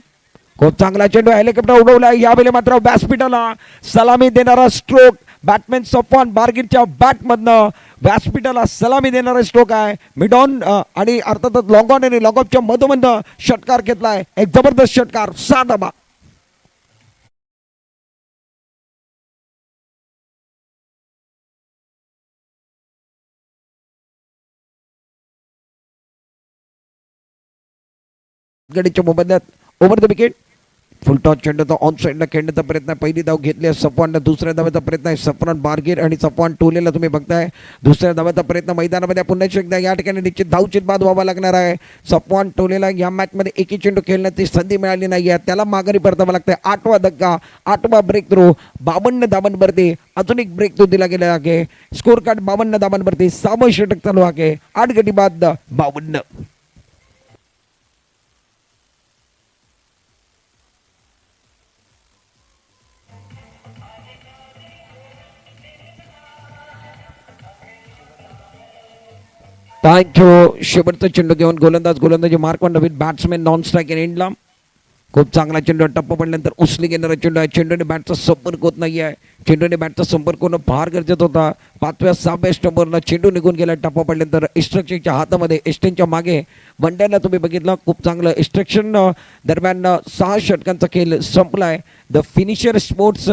खूप चांगला चेंडू हेलिकॉप्टर उडवला. यावेळी मात्र व्यासपीठाला सलामी देणारा स्ट्रोक बॅटमॅन सफवान बारगीरच्या बॅटमधनं व्यासपीठाला सलामी देणारा स्ट्रोक आहे. मिड ऑन आणि अर्थातच लॉंग ऑन आणि लॉंग ऑफच्या मधोमधनं षटकार घेतलाय. एक जबरदस्त षटकार. 6 धावा. गडीच्या मोबदल्यात over the wicket full toss चेंडूचा ऑन साईडला खेळण्याचा प्रयत्न. पहिली धाव घेतली आहे सफवान. दुसऱ्या धावाचा प्रयत्न आहे सफवान बारगीर आणि सफवान टोलेला तुम्ही बघताय. दुसऱ्या धावाचा प्रयत्न मैदानामध्ये पुन्हा एकदा या ठिकाणी निश्चित धावचित बाद व्हावा लागणार आहे. सफवान टोलेला या मॅचमध्ये एकही चेंडू खेळण्याची संधी मिळाली नाही आहे. त्याला माघारी परतावा लागतंय. 8वा धक्का, 8वा ब्रेक थ्रू. 52 धावांवरती अजून एक ब्रेक थ्रू दिला गेला आहे. Score card 52 धावांवरती. 6वं षटक चालू आहे. 8 गडी बाद 52. थँक्यू. शेवटचा चेंडू घेऊन गोलंदाजी मार्क वन नवीन बॅट्समॅन नॉन स्ट्राईक एंडला. खूप चांगला चेंडू टप्पा पडल्यानंतर उसली घेणारा चेंडू आहे. चेंडूने बॅटचा संपर्क होत नाही आहे. चेंडूने बॅटचा संपर्क होणं फार गरजेचं होता. 5व्या 6व्या स्टंपवरनं चेंडू निघून गेला. टप्पा पडल्यानंतर इस्ट्रक्शनच्या हातामध्ये एस्टेनच्या मागे वंड्याला तुम्ही बघितलं. खूप चांगलं इस्ट्रक्शन दरम्यान 6 षटकांचा खेळ संपलाय. द फिनिशर स्पोर्ट्स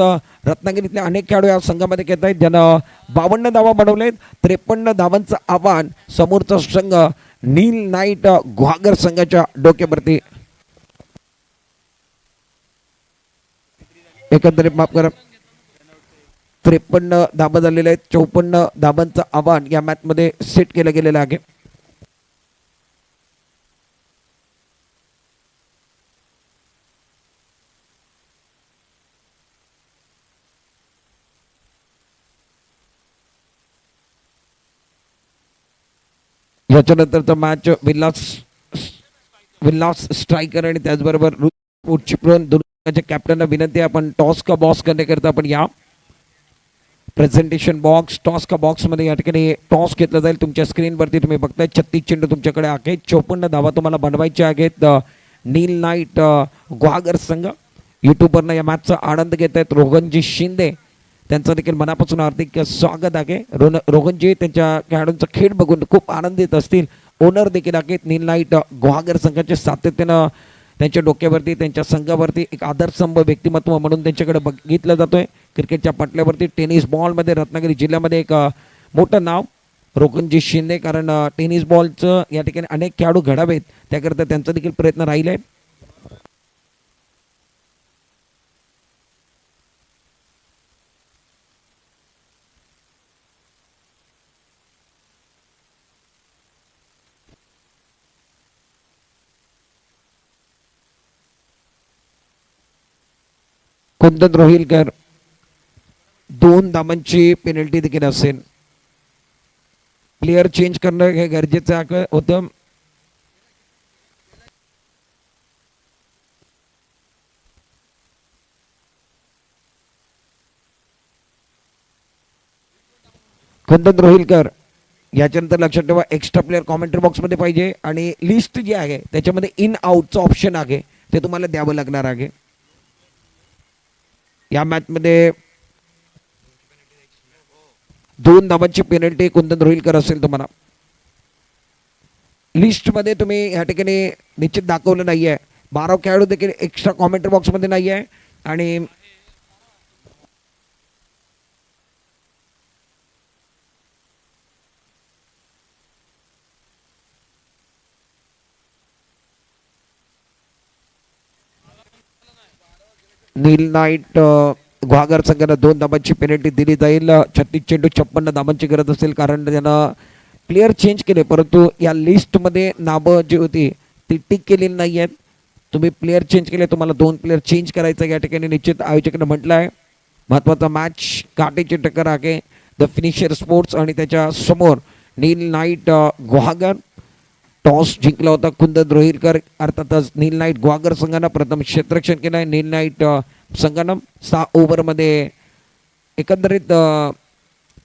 रत्नागिरीतल्या अनेक खेळाडू या संघामध्ये घेत आहेत ज्यानं 52 धावा बनवलेत. 53 धावांचं आव्हान समोरचा संघ नील नाईट गुहागर संघाच्या डोक्यावरती. एकंदरीत माफ करा 53 धाबा झालेले आहेत. 54 धाबांचं आव्हान या मॅच मध्ये सेट केलं गेलेलं आहे. याच्यानंतरचा मॅच विल्लास स्ट्रायकर आणि त्याचबरोबर चिपळूण कॅप्टनला विनंती आहे आपण टॉस का बॉक्स करण्याकरता आपण या प्रेझेंटेशन बॉक्स टॉस का बॉक्समध्ये या ठिकाणी टॉस घेतला जाईल. तुमच्या स्क्रीनवरती तुम्ही बघताय 36 चेंडू तुमच्याकडे आहेत. 54 धावा तुम्हाला बनवायचे आहेत. नील नाईट गुहागर संघ यूट्यूबवरनं या मॅचचा आनंद घेत आहेत. रोहनजी शिंदे त्यांचं देखील मनापासून हार्दिक स्वागत आहे. रोहनजी त्यांच्या खेळाडूंचा खेळ बघून खूप आनंदित असतील. ओनर देखील आहेत नील नाईट गुहागर संघाचे. सातत्यानं त्यांच्या डोक्यावरती त्यांच्या संघावरती एक आदर्शस्तंभ व्यक्तिमत्व म्हणून त्यांच्याकडे बघितलं जातोय. क्रिकेटच्या पटल्यावरती टेनिस बॉलमध्ये रत्नागिरी जिल्ह्यामध्ये एक मोठं नाव रोहनजी शिंदे. कारण टेनिस बॉलचं या ठिकाणी अनेक खेळाडू घडावेत त्याकरता त्यांचा देखील प्रयत्न राहिला आहे. कुंदन रोहिलकर 2 धावांची पेनल्टी देखील असेल. प्लेयर चेंज करणं हे गरजेचं होतं. कुंदन रोहिलकर याच्यानंतर लक्षात ठेवा एक्स्ट्रा प्लेयर कॉमेंट्री बॉक्समध्ये पाहिजे आणि लिस्ट जी आहे त्याच्यामध्ये इन आउटचं ऑप्शन आहे ते तुम्हाला द्यावं लागणार आहे. या मॅच मध्ये 2 धावांची पेनल्टी कुंदन रोहिलकर असेल. तुम्हाला लिस्ट मध्ये तुम्ही या ठिकाणी निश्चित दाखवलं नाहीये. 12 खेळाडू देखील एक्स्ट्रा कॉमेंट्री बॉक्स मध्ये नाहीये आणि नील नाईट गुहागर संघानं 2 धाबांची पेनल्टी दिली जाईल. 36 चेंडू 56 धाबांची गरज असेल, कारण त्यानं प्लेयर चेंज केले, परंतु या लिस्टमध्ये नावं जी होती ती टिक केलेली नाही आहेत. तुम्ही प्लेयर चेंज केले, तुम्हाला 2 प्लेयर चेंज करायचं या ठिकाणी निश्चित आयोजकांनी म्हटलं आहे. महत्त्वाचा मॅच, काटेची टक्कर आहे द फिनिशर स्पोर्ट्स आणि त्याच्या समोर नील नाईट गुहागर. टॉस जिंकला होता कुंदन रोहिरकर, अर्थातच नील नाईट गुहागर संघानं प्रथम क्षेत्ररक्षण केलं आहे. नील नाईट संघानं 6 ओव्हरमध्ये एकंदरीत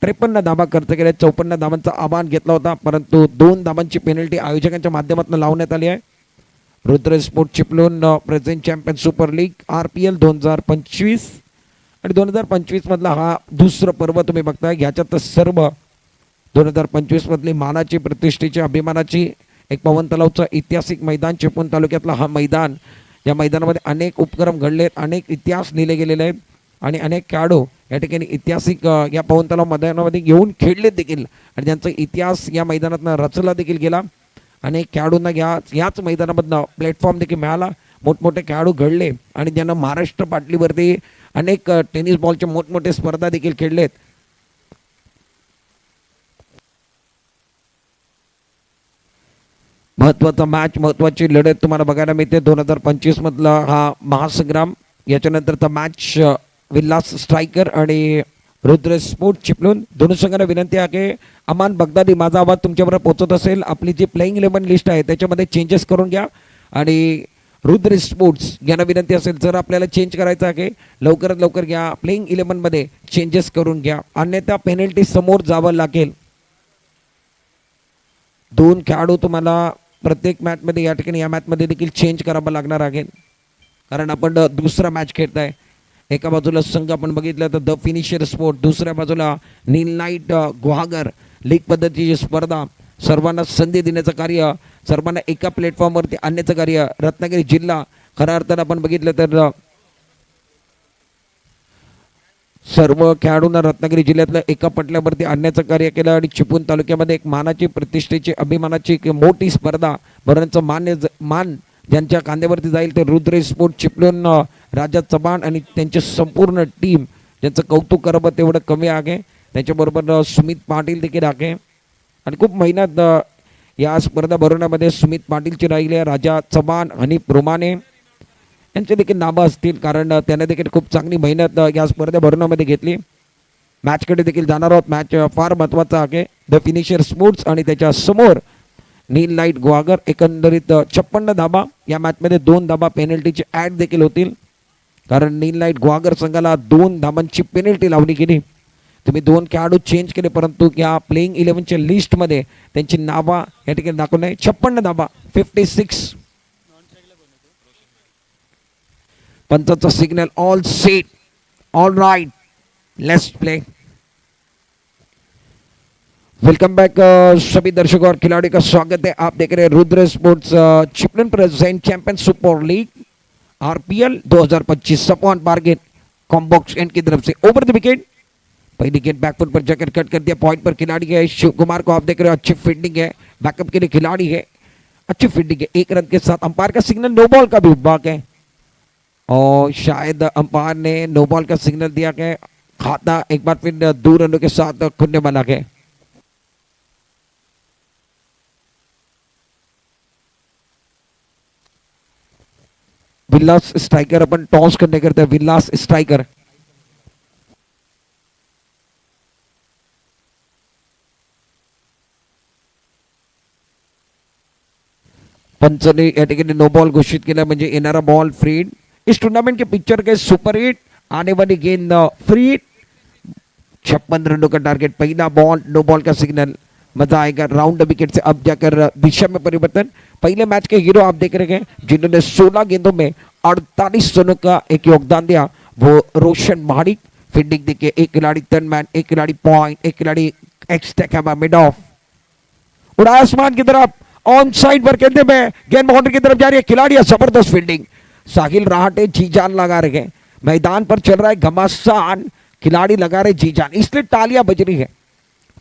53 धाबा खर्च केल्या. 54 धाबांचा आव्हान घेतला होता, परंतु 2 धाबांची पेनल्टी आयोजकांच्या माध्यमातून लावण्यात आली आहे. Rudra sport Chiplun present champion super league RPL 2025 आणि 2025 मधला हा दुसरं पर्व तुम्ही बघताय. ह्याच्यात सर्व 2025 मधली मानाची, प्रतिष्ठेची, अभिमानाची एक पवन तलावचं ऐतिहासिक मैदान चिपळूण तालुक्यातला हा मैदान. या मैदानामध्ये अनेक उपक्रम घडलेत, अनेक इतिहास लिहिले गेलेले आहेत आणि अनेक खेळाडू या ठिकाणी ऐतिहासिक या पवन तलाव मैदानामध्ये येऊन खेळलेत देखील आणि त्यांचा इतिहास या मैदानातनं रचला देखील गेला. अनेक खेळाडूंना याच मैदानामधनं प्लॅटफॉर्म देखील मिळाला. मोठमोठे खेळाडू घडले आणि ज्यांना महाराष्ट्र पातळीवरती अनेक टेनिस बॉलचे मोठमोठे स्पर्धा देखील खेळलेत. महत्त्वाचा मॅच, महत्त्वाची लढत तुम्हाला बघायला मिळते 2025 मधला हा महासंग्राम. याच्यानंतरचा मॅच विल्लास स्ट्रायकर आणि रुद्र स्पोर्ट चिपळूण. दोन्ही संघांना विनंती आहे की अमान बगदादी, माझा आवाज तुमच्याबरोबर पोहोचत असेल, आपली जी प्लेइंग 11 लिस्ट आहे त्याच्यामध्ये चेंजेस करून घ्या. आणि रुद्र स्पोर्ट्स यांना विनंती असेल, जर आपल्याला चेंज करायचं आहे लवकरात लवकर घ्या, प्लेइंग 11 मध्ये चेंजेस करून घ्या, अन्यथा पेनल्टी समोर जावं लागेल. 2 खेळाडू तुम्हाला प्रत्येक मॅचमध्ये या ठिकाणी या मॅचमध्ये देखील चेंज करावं लागणार आहे, कारण आपण दुसरा मॅच खेळताय. एका बाजूला संघ आपण बघितलं तर द फिनिशर स्पोर्ट, दुसऱ्या बाजूला नील नाईट गुहागर. लीग पद्धतीची स्पर्धा, सर्वांना संधी देण्याचं कार्य, सर्वांना एका प्लॅटफॉर्मवरती आणण्याचं कार्य रत्नागिरी जिल्हा. खऱ्या अर्थानं आपण बघितलं तर सर्व खेळाडूंना रत्नागिरी जिल्ह्यातलं एका पटल्यावरती आणण्याचं कार्य केलं आणि चिपळूण तालुक्यामध्ये एक मानाची, प्रतिष्ठेची, अभिमानाची एक मोठी स्पर्धा भरवण्याचं मान ज्यांच्या कांद्यावरती जाईल ते रुद्र स्पोर्ट चिपळूण, राजा चव्हाण आणि त्यांचे संपूर्ण टीम, ज्यांचं कौतुक करावं तेवढं कमी आहे. त्याच्याबरोबर सुमित पाटील देखील आहे आणि खूप मेहनत या स्पर्धा भरवण्यामध्ये सुमित पाटीलची राहिले. राजा चव्हाण, हनीफ रोमाने यांचे देखील नावं असतील, कारण त्याने देखील खूप चांगली मेहनत या स्पर्धा भरवण्यामध्ये घेतली. मॅचकडे देखील जाणार आहोत. मॅच फार महत्त्वाचा आहे. द फिनिशर स्पोर्ट्स आणि त्याच्या समोर नील नाईट गुहागर. एकंदरीत 56 धाबा. या मॅचमध्ये 2 धाबा पेनल्टीचे ॲड देखील होतील, कारण नील नाईट गुहागर संघाला 2 धाबांची पेनल्टी लावली गेली. तुम्ही 2 खेळाडू चेंज केले, परंतु या प्लेइंग 11च्या लिस्टमध्ये त्यांची नावं या ठिकाणी दाखवली नाही. 56 धाबा, 56. पंचाचा signal, all set, all right, let's play. Welcome back सभी दर्शकों और खिलाड़ियों का स्वागत है. आप देख रहे हैं Rudra sports Chiplun present champion super league RPL 2025 सपॉन बार्गेन कॉम्बॉक्स एंड की तरफ से. ओवर द विकेट, पहली गेंद बैकफुट पर जाकर कट कर दिया. पॉइंट पर खिलाड़ी है शिव कुमार को आप देख रहे हो, अच्छी फील्डिंग है, बैकअप के लिए खिलाड़ी है, अच्छी फील्डिंग है. 1 रन के साथ अंपायर का सिग्नल नो बॉल का भी उपभाग है और शायद अंपायर ने नो बॉल का सिग्नल दिया है. खाता एक बार फिर 2 रनों के साथ खुलने वाला है. विलास स्ट्राइकर अपन टॉस करने करते हैं. विलास स्ट्राइकर, पंचने या ठिकाणी नो बॉल घोषित केला, म्हणजे येणारा बॉल फ्री हिट. इस टूर्नामेंट के पिक्चर के सुपर हिट, आने वाली गेंद फ्री हिट. 56 रनों का टारगेट. पहला बॉल नो बॉल का सिग्नल. मजा आएगा. राउंड विकेट से अब जाकर दिशा में परिवर्तन. पहले मैच के हीरो आप देख रहे हैं जिन्होंने 16 गेंदों में 48 रनों का एक योगदान दिया, वो रोशन महाडिक. फील्डिंग देखिए, एक खिलाड़ी टर्न मैन, एक खिलाड़ी पॉइंट, एक खिलाड़ी एक्सटेक है मिड ऑफ. उड़ा आसमान की तरफ, ऑन साइड पर कहते में गेंद बाउंड्री की तरफ जा रही है. खिलाड़ी जबरदस्त फील्डिंग. साहिल राहटे जी जान लगा रहे हैं. मैदान पर चल रहा है घमासान. खिलाड़ी लगा रहे जी जान, इसलिए तालियां बज रही है.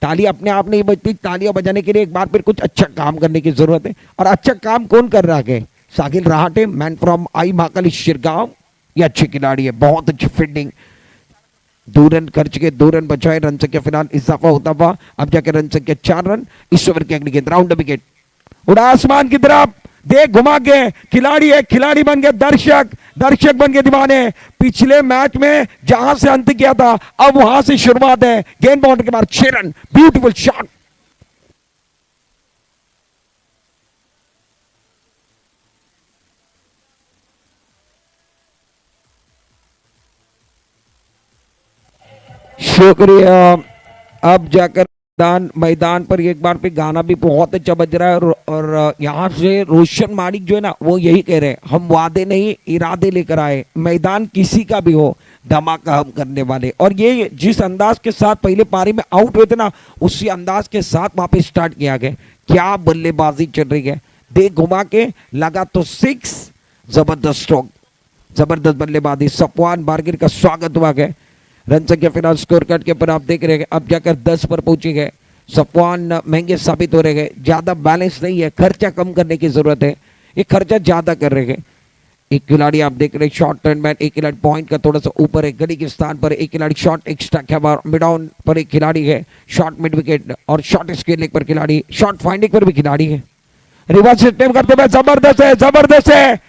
ताली अपने आप नहीं बजती, तालियां बजाने के लिए एक बार फिर कुछ अच्छा काम करने की जरूरत है. और अच्छा काम कौन कर रहा है? Sahil Rahate, man from I Mahakali Shirgaon. ये अच्छे खिलाड़ी है, बहुत अच्छी फील्डिंग. 2 रन खर्च के 2 रन बचाए, रन संख्या फिलहाल इजाफा होता हुआ अब जाकर रन संख्या 4 रन। इस ओवर की अगली गेंद राउंड विकेट, उड़ा आसमान की तरफ, देख घुमा के, खिलाड़ी है, खिलाड़ी बन गए दर्शक, दर्शक बन गए दीवाने। पिछले मैच में जहां से अंत किया था अब वहां से शुरुआत है। गेंद बाउंड्री के बाद 6 रन, ब्यूटीफुल शॉट। शुक्रिया। अब जाकर मैदान पर एक बार पे गाना भी बहुत अच्छा बज रहा है और यहाँ से रोशन मालिक जो है ना वो यही कह रहे हैं, हम वादे नहीं इरादे लेकर आए, मैदान किसी का भी हो धमाका हम करने वाले। और ये जिस अंदाज के साथ पहले पारी में आउट हुए थे ना उसी अंदाज के साथ वहां पे स्टार्ट किया गया। क्या बल्लेबाजी चल रही है, देख घुमा के लगा तो 6, जबरदस्त स्ट्रोक, जबरदस्त बल्लेबाजी। सफवान बारगिर का स्वागत हुआ गया। रन संख्या फिलहाल स्कोर कार्ड के ऊपर आप देख रहे हैं अब जाकर 10 पर पहुंचे गए। सफवान महंगे साबित हो रहे हैं, ज्यादा बैलेंस नहीं है, खर्चा कम करने की जरूरत है, ये खर्चा ज्यादा कर रहे हैं। एक खिलाड़ी आप देख रहे हैं शॉर्ट टर्न मैन, एक खिलाड़ी पॉइंट का थोड़ा सा ऊपर है, गली के स्थान पर एक खिलाड़ी शॉर्ट एक्स्ट्रा मिड ऑन पर एक खिलाड़ी है, शॉर्ट मिड विकेट और शॉर्ट स्केलिंग पर खिलाड़ी, शॉर्ट फाइंडिंग पर भी खिलाड़ी है। रिवर्स सिस्टम करते हुए जबरदस्त है, जबरदस्त है,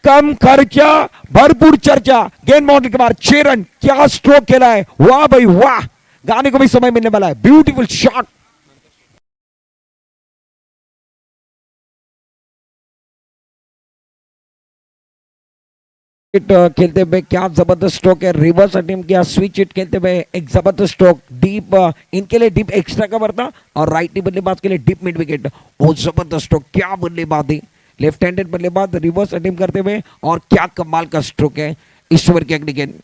कम खर्चा भरपूर चर्चा। गेंद बाउंड्री के बाद 6 रन, क्या स्ट्रोक खेला है, वाह भाई वाह, गाने को भी समय मिलने वाला है, ब्यूटीफुल शॉट। खेलते हुए क्या जबरदस्त स्ट्रोक है, रिवर्स अटेम्प्ट किया, स्विच हिट खेलते हुए एक जबरदस्त स्ट्रोक, डीप इनके लिए डीप एक्स्ट्रा कवर था और राइटी बल्लेबाज के लिए डीप मिड विकेट। और जबरदस्त स्ट्रोक, क्या बल्लेबाजी, लेफ्ट हैंडेड बल्लेबाज रिवर्स अटेम्प्ट करते हुए और क्या कमाल का स्ट्रोक है। इस ओवर की अगली गेंद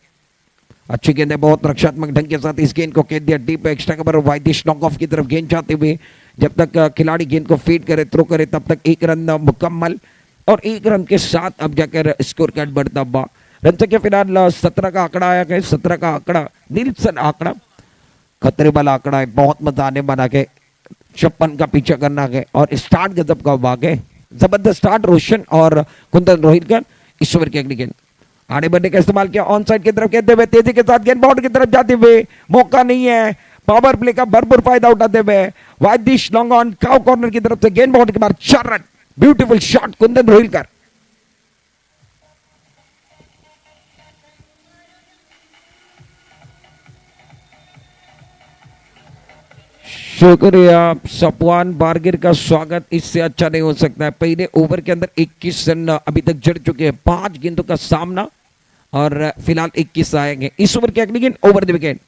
अच्छी गेंद है, बहुत रक्षात्मक ढंग के साथ इस गेंद को खेल दिया डीप एक्स्ट्रा कवर और वाइडिश नॉक ऑफ की तरफ गेंद जाते हुए। जब तक खिलाड़ी गेंद को फीड करे थ्रो करे तब तक 1 रन मुकम्मल और 1 रन के साथ अब जाकर स्कोर कार्ड बढ़ता हुआ। रन संख्या फिलहाल 17 का आंकड़ा आया है, 17 का आंकड़ा नीलसन आंकड़ा, खतरे वाला आंकड़ा है, बहुत मजा आने वाला है। 56 का पीछा करना है और स्टार्ट गजब का हुआ है, जबरदस्त स्टार्ट रोशन और कुंदन रोहित का। इस ओवर की अगली गेंद आने बढ़ने का इस्तेमाल किया, ऑन साइड की तरफ कहते हुए तेजी के साथ गेंद बाउंड्री की तरफ जाते हुए, मौका नहीं है, पावर प्ले का भरपूर फायदा उठाते हुए wide dish long on cow corner की तरफ से गेंद बाउंड्री के बाद 4 रन, ब्यूटीफुल शॉट कुंदन रोहिलकर। शुक्रिया सफवान बारगिर का स्वागत, इससे अच्छा नहीं हो सकता है। पहले ओवर के अंदर 21 रन अभी तक जड़ चुके हैं, 5 गेंदों का सामना और फिलहाल 21 आएंगे। इस ओवर की अगली गेंद ओवर द विकेट,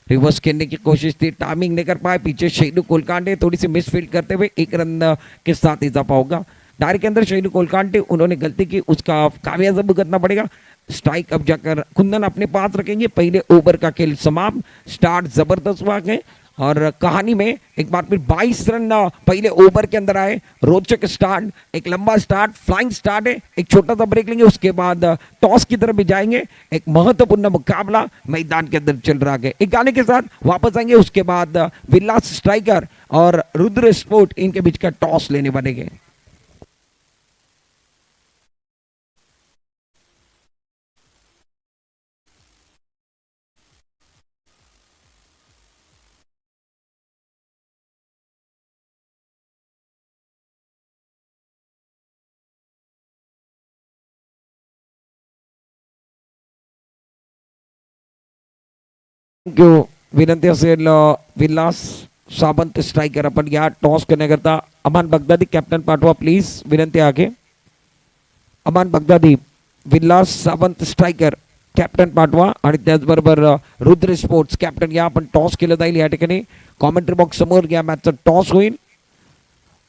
रिवर्स खेलने की कोशिश थी, टाइमिंग नहीं कर पाए, पीछे शहीदू कोलकांडे थोड़ी सी मिसफील्ड करते हुए 1 रन के साथ इजाफा होगा। डायरेक्ट के अंदर शहीदू कोलकांडे उन्होंने गलती की, उसका खामियाजा भुगतना पड़ेगा। स्ट्राइक अब जाकर कुंदन अपने पास रखेंगे। पहले ओवर का खेल समाप्त, स्टार्ट जबरदस्त हुआ है और कहानी में एक बार फिर 22 रन पहले ओवर के अंदर आए। रोचक स्टार्ट, एक लंबा स्टार्ट, फ्लाइंग स्टार्ट है, एक छोटा सा ब्रेक लेंगे, उसके बाद टॉस की तरफ भी जाएंगे। एक महत्वपूर्ण मुकाबला मैदान के अंदर चल रहा है। एक गाने के साथ वापस आएंगे, उसके बाद विलास स्ट्राइकर और रुद्र स्पोर्ट इनके बीच का टॉस लेने बनेंगे। थँक्यू. विनंती असेल विलास सावंत स्ट्रायकर आपण या टॉस करण्याकरता अमान बगदादी कॅप्टन पाठवा प्लीज, विनंती आहे. अमान बगदादी, विलास सावंत स्ट्रायकर कॅप्टन पाठवा आणि त्याचबरोबर रुद्र स्पोर्ट्स कॅप्टन या आपण टॉस केलं जाईल या ठिकाणी. कॉमेंट्री बॉक्स समोर या मॅचचा टॉस होईल,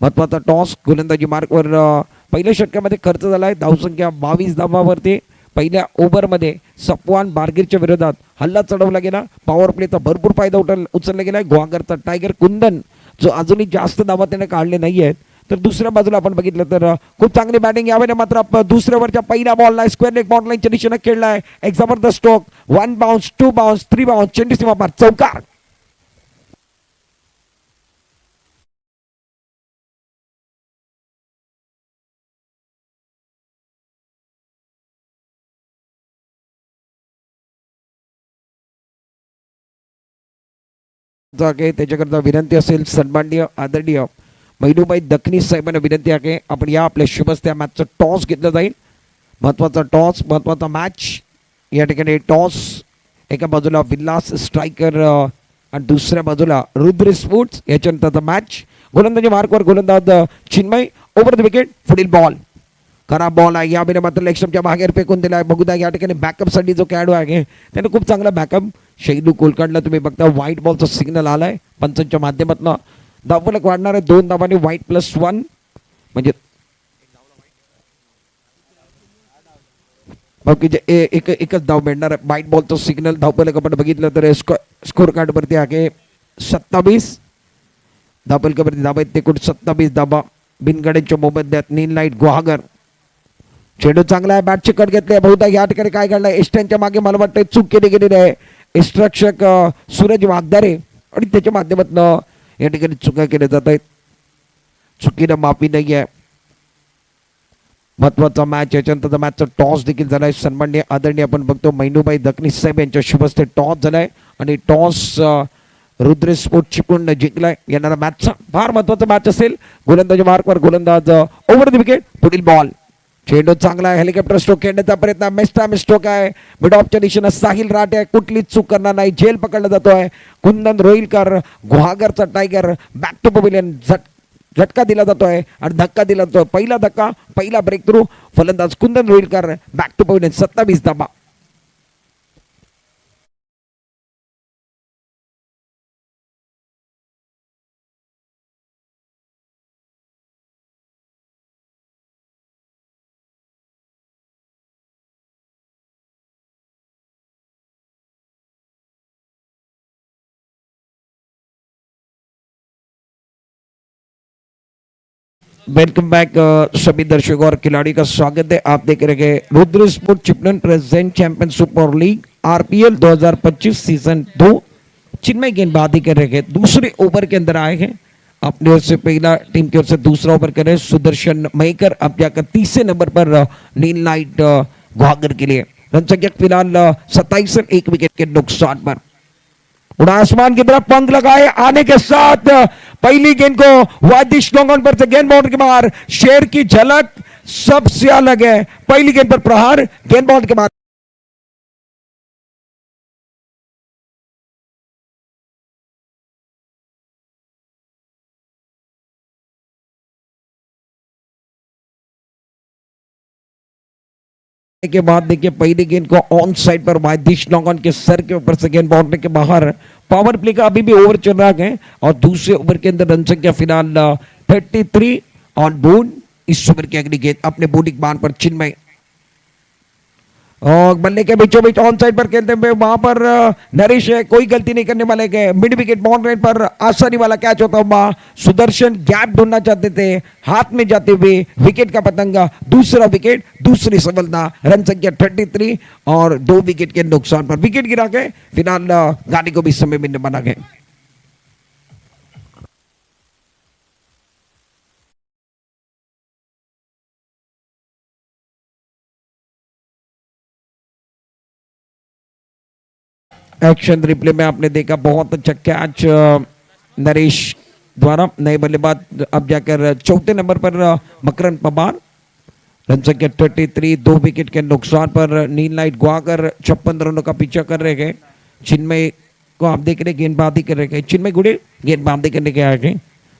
महत्वाचा टॉस. गोलंदाजी मार्कवर पहिल्या षटकामध्ये खर्च झाला आहे, धावसंख्या 22 धावांवरती. पहिल्या ओव्हरमध्ये सफवान बारगिरच्या विरोधात हल्ला चढवला गेला, पॉवर प्लेचा भरपूर फायदा उचलला गेला. गुहागरचा टायगर कुंदन जो अजूनही जास्त धावा त्याने काढले नाही आहेत. तर दुसऱ्या बाजूला आपण बघितलं तर खूप चांगली बॅटिंग यावेळी मात्र दुसऱ्या वरच्या पहिल्या बॉलला स्क्वेअर लेग बॉल लाईनच्या दिशेने खेळलाय. एक जबरदस्त स्ट्रोक, 1 बाउन्स 2 बाउन्स 3 बाउन्स, चेंडू सीमा पार चौकार. आहे त्याच्याकरता विनंती असेल सन्माननीय आदरणीय मैनूबाई दखनी साहेबांना विनंती आहे आपण या आपल्या शुभस्ते या मॅचचं टॉस घेतलं जाईल. महत्त्वाचा टॉस, महत्त्वाचा मॅच. या ठिकाणी टॉस एका बाजूला विलास स्ट्रायकर आणि दुसऱ्या बाजूला रुद्र स्पोर्ट्स. याच्यानंतरचा मॅच गोलंदाजी मार्कवर गोलंदाज चिन्मय. ओव्हर द विकेट, पुढील बॉल खराब बॉल आहे. या मात्र लेगस्टमच्या बाहेर फेकून दिला आहे. बघूया या ठिकाणी बॅकअपसाठी जो खेळाडू आहे त्याने खूप चांगला बॅकअप. शैलू कोलकाडला तुम्ही बघता व्हाईट बॉलचा सिग्नल आलाय पंचांच्या माध्यमातून. धावफलक वाढणार आहे 2 धावांनी. व्हाईट +1 म्हणजे बाकी जे एकच धाव मिळणार आहे. व्हाईट बॉलचा सिग्नल. धावफलक आपण बघितलं तर स्कोर कार्डवरती आहे 27 धावफलकावरती धावा आहेत. एकूण 27 धावा. बिनगड्यांच्या मोबदल्यात नील नाईट गुहागर. चेंडू चांगला आहे. बॅटचे कट घेतले. बहुधा या ठिकाणी काय घडलंय एस्ट्यांच्या मागे मला वाटतं चूक केली गेलेली आहे. एस्ट्रक्षक सूरज वागदारे आणि त्याच्या माध्यमातून या ठिकाणी चुका केल्या जात आहेत. चुकीनं माफी नाही आहे. महत्वाचा मॅच. याच्यानंतर मॅचचा टॉस देखील झालाय. सन्माननीय आदरणीय आपण बघतो मैनूबाई दखनी साहेब यांच्या शुभस्ते टॉस झालाय आणि टॉस रुद्र स्पोर्ट चिपळूण जिंकलाय. येणारा मॅचचा फार महत्वाचा मॅच असेल. गोलंदाजी मार्कवर गोलंदाज. ओव्हर द विकेट, पुढील बॉल. चेंडू चांगला आहे. हेलिकॉप्टर स्ट्रोक खेळण्याचा प्रयत्न. मिस्टा स्ट्रोक आहे. मिड ऑफच्या दिशेनं साहिल राठ आहे. कुठलीच चूक करणार नाही. झेल पकडला जातोय. कुंदन रोहिलकर गुहागरचा टायगर बॅक टू पवेलियन. झटका दिला जातोय आणि धक्का दिला जातोय. पहिला धक्का, पहिला ब्रेक थ्रू. फलंदाज कुंदन रोहिलकर बॅक टू पवेलियन. 27 धावा. वेलकम बैक सभी दर्शकों और खिलाड़ी का स्वागत है. आप देख रहे हैं Rudra sport Chiplun present champion super league RPL 2025 season 2. Chinmay गेंदबाजी कर रहे हैं. दूसरे ओवर के अंदर आए हैं. अपने ओर से पहला, टीम की ओर से दूसरा ओवर कर रहे हैं सुदर्शन मयकर. अब जाकर तीसरे नंबर पर नील नाइट गुहागर के लिए. रन संख्या फिलहाल 27 रन, 1 विकेट के नुकसान पर. उड़ा आसमान की तरफ पंख लगाए आने के साथ पहली गेंद को वादिश लोंगन पर से गेंद बाउंड्री के बाहर. शेर की झलक सबसे अलग है. पहली गेंद पर प्रहार, गेंद बाउंड्री के बाहर. के बाद देखिए पहली गेंद को ऑन साइड पर वादिश लोंगन के सर के ऊपर से गेंद बाउंड्री के बाहर. पावर प्ले का अभी भी ओवर चल रहा है और दूसरे ओवर के अंदर रन संख्या फिलहाल 33 ऑन बोर्ड. इस ओवर की अगली गेंद अपने बॉलिंग बान पर चिन्मय और बल्ले के बीचों बीच ऑन साइड पर खेलते हुए वहां पर नरेश है. कोई गलती नहीं करने वाले के. मिड विकेट बाउंड्री पर आसानी वाला कैच होता हुआ. सुदर्शन गैप ढूंढना चाहते थे. हाथ में जाते हुए विकेट का पतंगा. दूसरा विकेट, दूसरी सफलता. रन संख्या 33 और 2 विकेट के नुकसान पर. विकेट गिरा के फिलहाल गाड़ी को भी समय में बना गए. एक्शन रिप्ले में आपने देखा बहुत अच्छा कैच नरेश द्वारा. नए बल्लेबाज अब जाकर चौथे नंबर पर मकरन पवार. रन संख्या 33, 2 विकेट के नुकसान पर. नील नाइट गुहागर 56 रनों का पीछा कर रहे हैं. चिन्मय को आप देख रहे गेंदबाजी कर रहे हैं. चिन्मय गुड़े गेंदबाजी करने के आए हैं.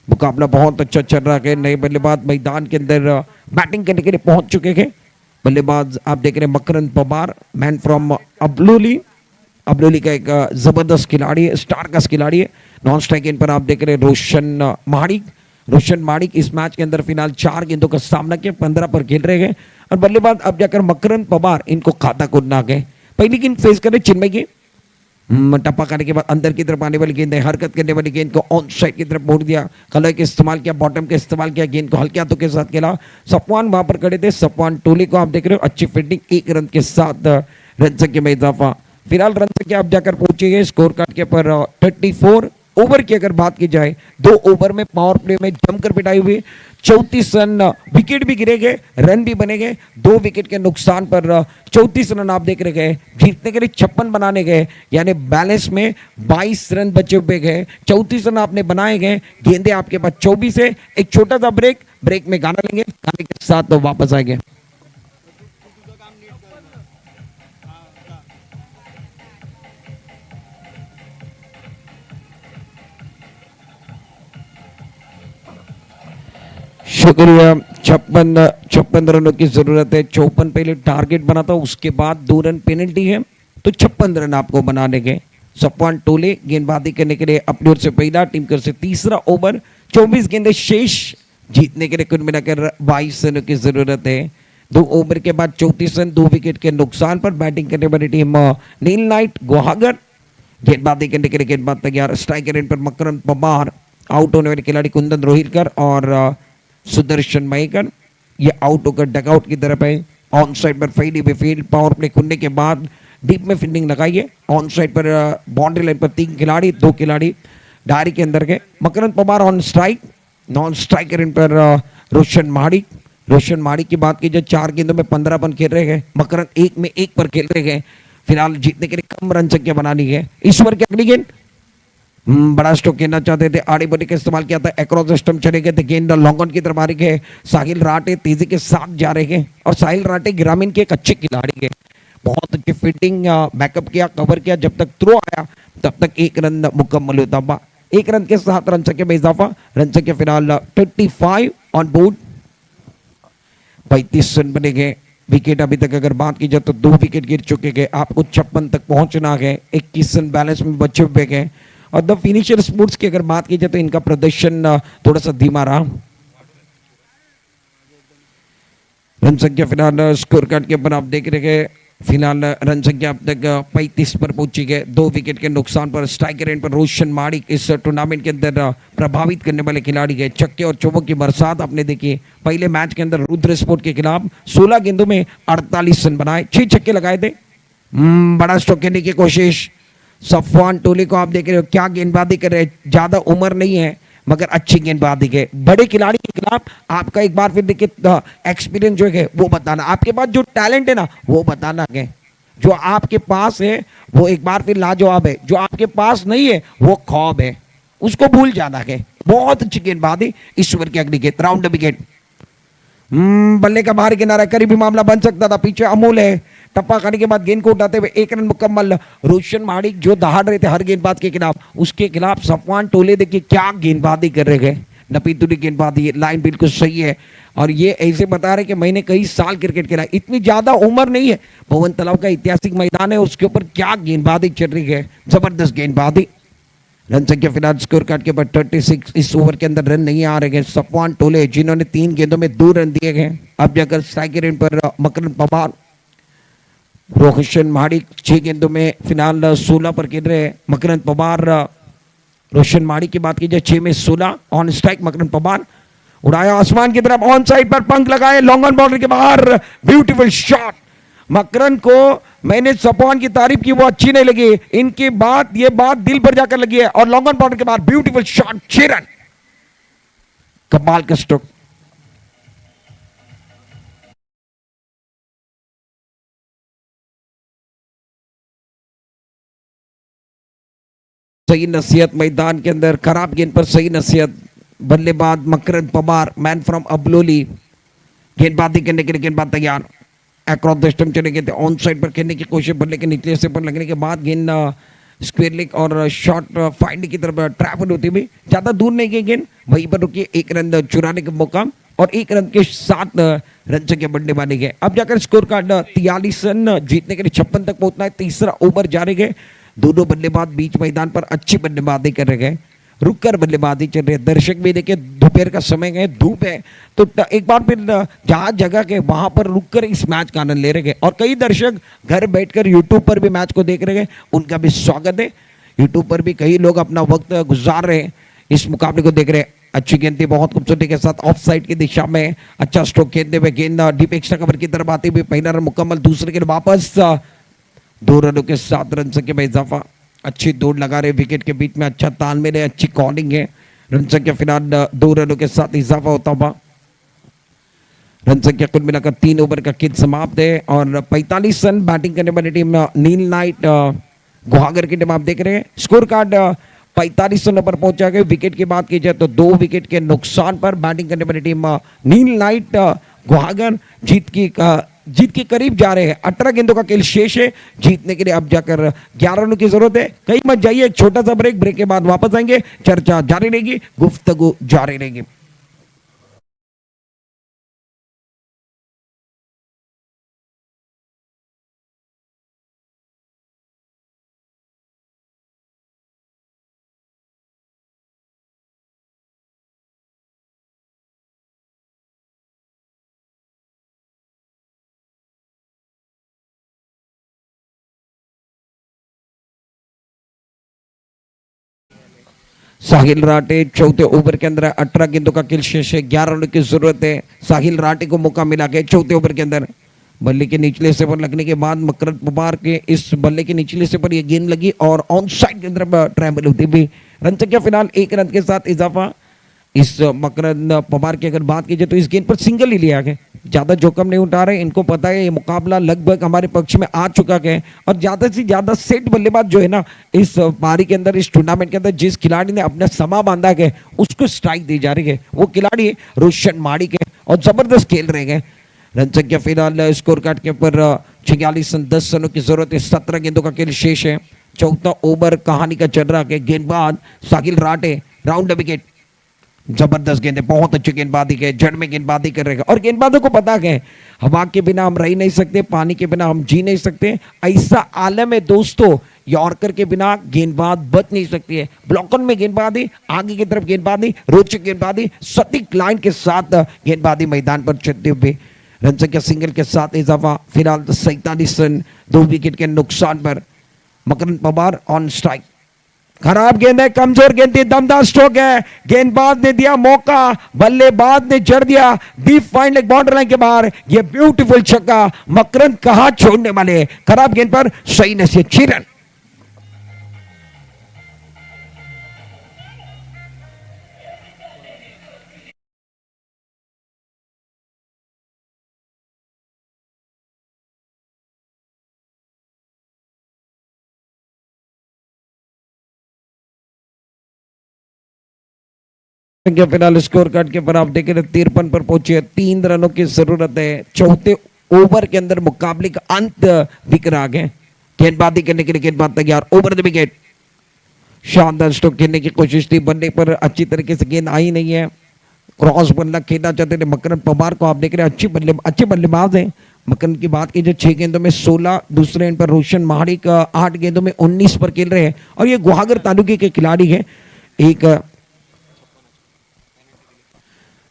मुकाबला बहुत अच्छा चल रहा है. नए बल्लेबाज मैदान के अंदर बैटिंग करने के लिए पहुंच चुके हैं. बल्लेबाज आप देख रहे हैं मकरन पवार, मैन फ्रॉम अबलोली. अबलोली का एक जबरदस्त खिलाड़ी है, स्टार का खिलाड़ी है. नॉन स्ट्राइक इन पर आप देख रहे हैं रोशन माणिक. रोशन माणिक इस मैच के अंदर फिलहाल 4 गेंदों का सामना किया, 15 पर खेल रहे हैं. और बल्लेबाज अब जाकर मकरन पवार इनको खाता खोलना गए. पहली गेंद फेस करे चिन्मय की. टप्पा करने के बाद अंदर की तरफ आने वाली गेंद है. हरकत करने वाली गेंद को ऑन साइड की तरफ मोड़ दिया. कलर के इस्तेमाल किया, बॉटम का इस्तेमाल किया. गेंद को हल्के हाथों के साथ खेला. सफवान वहां पर खड़े थे. सफवान टोली को आप देख रहे हो अच्छी फील्डिंग. 1 रन के साथ रन संख्या में इजाफा. फिलहाल रन संख्या आप जाकर पहुंचे गए स्कोर कार्ड के पर 34. ओवर की अगर बात की जाए 2 ओवर में पावर प्ले में जमकर पिटाई हुई. 34 रन, विकेट भी गिरे गए, रन भी बने गए। 2 विकेट के नुकसान पर 34 रन आप देख रहे गए। जीतने के लिए 56 बनाने गए, यानी बैलेंस में 22 रन बचे हुए गए। 34 रन आपने बनाए गए, गेंदे आपके पास 24 है। एक छोटा सा ब्रेक में गाना लेंगे, गाने के साथ तो वापस आएंगे। शुक्रिया। 56 रनों की जरूरत है। 54 पहले टारगेट बना था, उसके बाद 2 रन पेनल्टी है, तो 56 रन आपको बनाने के। सफवान टोले गेंदबाजी करने के लिए अपनी ओर से पहला, टीम की ओर से तीसरा ओवर। 24 गेंदे शेष, जीतने के लिए कुल मिलाकर 22 रनों की जरूरत है। 2 ओवर के बाद 34 रन, 2 विकेट के नुकसान पर बैटिंग करने वाली टीम नील नाइट गुहागर। गेंदबाजी करने के लिए गेंदबाज तैयार। Striker in per Makarand Pawar, out होने वाले खिलाड़ी कुंदन रोहिलकर और सुदर्शन मयकर। ये आउट होकर डगआउट की तरफ है। ऑन साइड पर फैली हुई फील्ड, पावर प्ले खुलने के बाद डीप में फील्डिंग लगाइए। ऑन साइड पर बाउंड्री लाइन पर 3 खिलाड़ी, 2 खिलाड़ी डायरी के अंदर के। Makarand Pawar on strike, non striker in पर रोशन माड़ी। रोशन माड़ी की बात की जाए, 4 गेंदों में 15 रन खेल रहे हैं। मकरंद 1 में 1 पर खेल रहे हैं। फिलहाल जीतने के लिए कम रन संख्या बनानी है। इस ओवर की अगली गेंद बड़ा स्ट्रोक खेलना चाहते थे, आड़ी बड़ी का इस्तेमाल किया था, अक्रॉस द स्टंप चले गए थे, गेंद लॉन्ग ऑन की तरफ आ रही है। साहिल राठे तेजी के साथ जा रहे हैं और साहिल राठे ग्रामीण के एक अच्छे खिलाड़ी है। बहुत अच्छी फील्डिंग, बैकअप किया, कवर किया, जब तक थ्रो आया तब तक 1 रन मुकम्मल होता हुआ। 1 रन के साथ रन संख्या में इजाफा। रन संख्या फिलहाल 25 ऑन बोर्ड। 35 रन बने गए। विकेट अभी तक अगर बात की जाए तो 2 विकेट गिर चुके गए, आपको 56 तक पहुंचना है। 21 रन बैलेंस में बचे हुए गए। और द फिनिशर स्पोर्ट्स की अगर बात की जाए तो इनका प्रदर्शन थोड़ा सा धीमा रहा। रन संख्या फिलहाल स्कोर कार्ड के ऊपर आप देख रहे हैं, फिलहाल रन संख्या अब तक 35 पर पहुंची गए। 2 विकेट के नुकसान पर स्ट्राइकर एंड पर रोशन माड़िक इस टूर्नामेंट के अंदर प्रभावित करने वाले खिलाड़ी है। छक्के और चौकों की बरसात आपने देखी। पहले मैच के अंदर रुद्र स्पोर्ट के खिलाफ 16 गेंदों में 48 रन बनाए, 6 छक्के लगाए थे। बड़ा स्ट्रोक खेलने की कोशिश। सफवान टोले को आप देख रहे हो, क्या गेंदबाजी कर रहे हैं। ज्यादा उम्र नहीं है मगर अच्छी गेंदबाजी है। बड़े खिलाड़ी के खिलाफ आपका एक बार फिर देखिए एक्सपीरियंस जो है वो बताना, आपके पास जो टैलेंट है ना वो बताना है। जो आपके पास है वो एक बार फिर लाजवाब है, जो आपके पास नहीं है वो खौफ है, उसको भूल जाना है। बहुत अच्छी गेंदबाजी। इस ओवर की अगली गेंद राउंड विकेट। बल्ले का बाहर किनारा, करीबी मामला बन सकता था, पीछे अमूल है। टप्पा खाने के बाद गेंद को उठाते हुए 1 रन मुकम्मल। रोशन माड़िक जो दहाड़ रहे थे हर गेंदबाज के खिलाफ, उसके खिलाफ सफवान टोले देखिए क्या गेंदबाजी कर रहे हैं। नपीतुली गेंदबाजी, लाइन बिल्कुल सही है। और ये ऐसे बता रहे कि मैंने कई साल क्रिकेट खेला, इतनी ज्यादा उम्र नहीं है। भवन तालाब का ऐतिहासिक मैदान है, उसके ऊपर क्या गेंदबाजी चल रही है, जबरदस्त गेंदबाजी। रन संख्या फिलहाल स्कोर कार्ड के ऊपर 36। इस ओवर के अंदर रन नहीं आ रहे हैं। सफवान टोले जिन्होंने 3 गेंदों में 2 रन दिए गए। अब जाकर स्ट्राइकर इन पर मकरंद पवार। रोशन माड़िक 6 गेंदों में फिलहाल 16 पर खेल रहे हैं। मकरंद पवार, रोशन माड़िक की बात की जाए 6 में 16 ऑन स्ट्राइक। मकरंद पवार उड़ाया आसमान की तरफ, ऑन साइड पर पंख लगाए, लॉन्ग ऑन बाउंड्री के बाहर, ब्यूटीफुल शॉट। मकरंद को मैंने सफवान की तारीफ की, वो अच्छी नहीं लगी, इनकी बात ये बात दिल पर जाकर लगी है। और लॉन्ग ऑन बाउंड्री के बाहर ब्यूटीफुल शॉट, 6 रन। कमाल का स्ट्रोक। सही नसीहत मैदान के अंदर, खराब गेंद पर सही नसीहत। बल्लेबाज मकरंद पवार, मैन फ्रॉम अबलोली, गेंदबाजी करने के लिए गेंदबाज तैयार। अक्रॉस द स्टंप चले गए थे, ऑन साइड पर खेलने की कोशिश, बल्ले के निचले से पर लगने के बाद गेंद स्क्वायर लेग और शॉट फाइंड की तरफ ट्रैवल होती हुई, ज्यादा दूर नहीं गई गेंद, वहीं पर रुकी। 1 रन चुराने का मौका और 1 रन के साथ रन संख्या बढ़ने वाली है। अब जाकर स्कोर कार्ड 43 रन, जीतने के लिए 56 तक पहुंचना है। तीसरा ओवर जारी है। दोनों बल्लेबाज बीच मैदान पर अच्छी बल्लेबाजी कर रहे हैं, रुक कर बल्लेबाजी चल रही है। दर्शक भी देखिए, दोपहर का समय है, धूप है, तो एक बार फिर जहाँ जगह के वहां पर रुक कर इस मैच का आनंद ले रहे हैं। और कई दर्शक घर बैठकर यूट्यूब पर भी मैच को देख रहे हैं, उनका भी स्वागत है। यूट्यूब पर भी कई लोग अपना वक्त गुजार रहे हैं, इस मुकाबले को देख रहे हैं। अच्छी गेंद थी, बहुत खूबसूरती के साथ ऑफ साइड की दिशा में अच्छा स्ट्रोक खेलते हुए गेंद डीप एक्स्ट्रा कवर की तरफ आती हुई, पहला रन मुकम्मल। दूसरे के वापस 2 रनों के 7 रन संख्या में इजाफा। अच्छी दौड़ लगा रहे, विकेट के बीच में अच्छा तालमेल है, अच्छी कॉलिंग है। रन संख्या फिलहाल 2 रनों के साथ इजाफा होता हुआ रन संख्या कुल मिलाकर 3 ओवर का खेल समाप्त है और 45 रन बैटिंग करने वाली टीम नील नाइट गुहागर की टीम आप देख रहे हैं। स्कोर कार्ड 45 रनों पर पहुंचा गया। विकेट की बात की जाए तो 2 विकेट के नुकसान पर बैटिंग करने वाली टीम नील नाइट गुहागर जीत के करीब जा रहे हैं। 18 गेंदों का खेल शेष है। जीतने के लिए अब जाकर 11 रनों की जरूरत है। कहीं मत जाइए, एक छोटा सा ब्रेक के बाद वापस आएंगे। चर्चा जारी रहेगी, गुफ्तगू जारी रहेगी। साहिल राठे चौथे ओवर के अंदर 18 गेंदों का खेल शेष है। 11 रनों की जरूरत है। साहिल राठे को मौका मिला के चौथे ओवर के अंदर बल्ले के निचले से पर लगने के बाद मकरंद पवार के इस बल्ले के निचले से पर यह गेंद लगी और ऑन साइड के अंदर ट्रैवल होती हुई रन संख्या फिलहाल 1 रन के साथ इजाफा। इस मकरंद पवार की अगर बात की जाए तो इस गेंद पर सिंगल ही लिया गया। ज्यादा जोखिम नहीं उठा रहे। इनको पता है ये मुकाबला लगभग हमारे पक्ष में आ चुका है और ज्यादा से ज्यादा सेट बल्लेबाज जो है ना इस पारी के अंदर, इस टूर्नामेंट के अंदर जिस खिलाड़ी ने अपना समा बांधा है उसको स्ट्राइक दी जा रही है। वो खिलाड़ी रोशन माड़िक है और जबरदस्त खेल रहे हैं। रन संख्या फिलहाल स्कोर कार्ड के ऊपर 46 रन 10 रनों की जरूरत है। 17 गेंदों का खेल शेष है। चौथा ओवर कहानी का चल रहा है। गेंदबाज Sahil Rathe round the wicket. जबरदस्त गेंद है, बहुत अच्छी गेंदबाजी है, जड़ में गेंदबाजी कर रहे हैं और गेंदबाजों को पता है हवा के बिना हम रह नहीं सकते, पानी के बिना हम जी नहीं सकते। ऐसा आलम है दोस्तों, यॉर्कर के बिना गेंदबाज बच नहीं सकती है। ब्लॉकर में गेंदबाजी, आगे की तरफ गेंदबाजी, रोचक गेंदबाजी, सटीक लाइन के साथ गेंदबाजी मैदान पर चलते हुए रन संख्या सिंगल के साथ इजाफा। फिलहाल 47 रन 2 विकेट के नुकसान पर मकरंद पवार ऑन स्ट्राइक। खराब गेंद है, कमजोर गेंद थी, दमदार स्ट्रोक है। गेंदबाज ने दिया मौका, बल्लेबाज ने जड़ दिया deep fine leg boundary line के बाहर। ये ब्यूटीफुल छक्का, मकरंद कहां छोड़ने वाले। खराब गेंद पर सही नसीहत 6 रन। फिलहाल स्कोर कार्ड के पर आप देख रहे 53 पर पहुंचे। 3 रनों की जरूरत है। चौथे ओवर के अंदर मुकाबले का अंत दिख रहा है। गेंदबाजी करने के लिए गेंदबाज तैयार, ओवर द विकेट। शानदार स्ट्रोक खेलने की कोशिश थी, बल्ले पर अच्छी तरीके से गेंद आई नहीं है। क्रॉस बल्ला खेलना चाहते थे मकरंद पवार को, आप देख रहे हैं अच्छे बल्लेबाज हैं। मकरंद की बात की जो 6 गेंदों में 16, दूसरे एंड पर रोशन माड़िक 8 गेंदों में 19 पर खेल रहे हैं और ये गुहागर तालुके के खिलाड़ी है। एक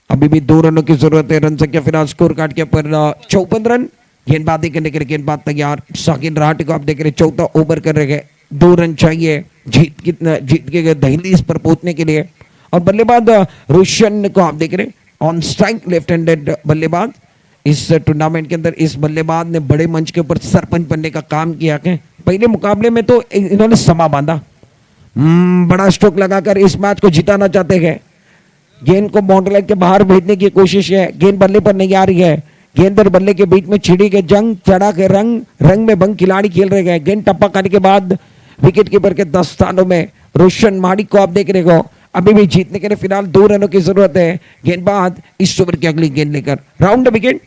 अभी भी 2 रनों की जरूरत है। रन संख्या फिलहाल स्कोर कार्ड के ऊपर 54 रन। गेंदबाजी करने के लिए गेंदबाज तैयार। साकिन राठे को आप देख रहे चौथा ओवर कर रहे हैं। 2 रन चाहिए जीत के दहलीज पर पहुंचने के लिए और बल्लेबाज रोशन को आप देख रहे ऑन स्ट्राइक, लेफ्ट हैंडेड बल्लेबाज। इस टूर्नामेंट के अंदर इस बल्लेबाज ने बड़े मंच के ऊपर सरपंच बनने का काम किया है। पहले मुकाबले में तो इन्होंने समा बांधा, बड़ा स्ट्रोक लगाकर इस मैच को जिताना चाहते हैं। गेंद को बाउंड्री लाइन के बाहर भेजने की कोशिश है। गेंद बल्ले पर नहीं आ रही है। गेंद और बल्ले के बीच में छिड़ी के जंग चढ़ा के रंग में भंग खिलाड़ी खेल रहे हैं। गेंद टप्पा करने के बाद विकेट कीपर के 10 स्थानों में रोशन माड़िक को आप देख रहे हो। अभी भी जीतने के लिए फिलहाल 2 रनों की जरूरत है। गेंदबाज इस ओवर की अगली गेंद लेकर round the wicket.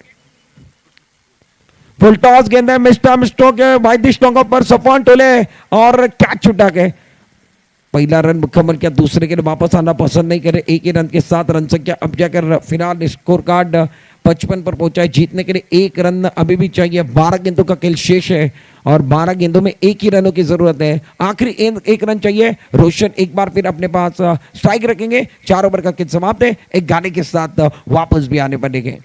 Full toss गेंद है, मिस्टर स्ट्रोक है, वाइड स्टोंग पर सफान टोले और कैच छुटा के पहला रन मुकम्मल किया। दूसरे के लिए वापस आना पसंद नहीं करे। 1 ही रन के साथ रन संख्या अब जाकर फिलहाल स्कोर कार्ड 55 पर पहुंचा है। जीतने के लिए 1 रन अभी भी चाहिए। 12 गेंदों का खेल शेष है और 12 गेंदों में 1 ही रनों की जरूरत है। आखिरी 1 रन चाहिए। रोशन एक बार फिर अपने पास स्ट्राइक रखेंगे। 4 ओवर का खेल समाप्त है। एक गाने के साथ वापस भी आने पड़ेंगे।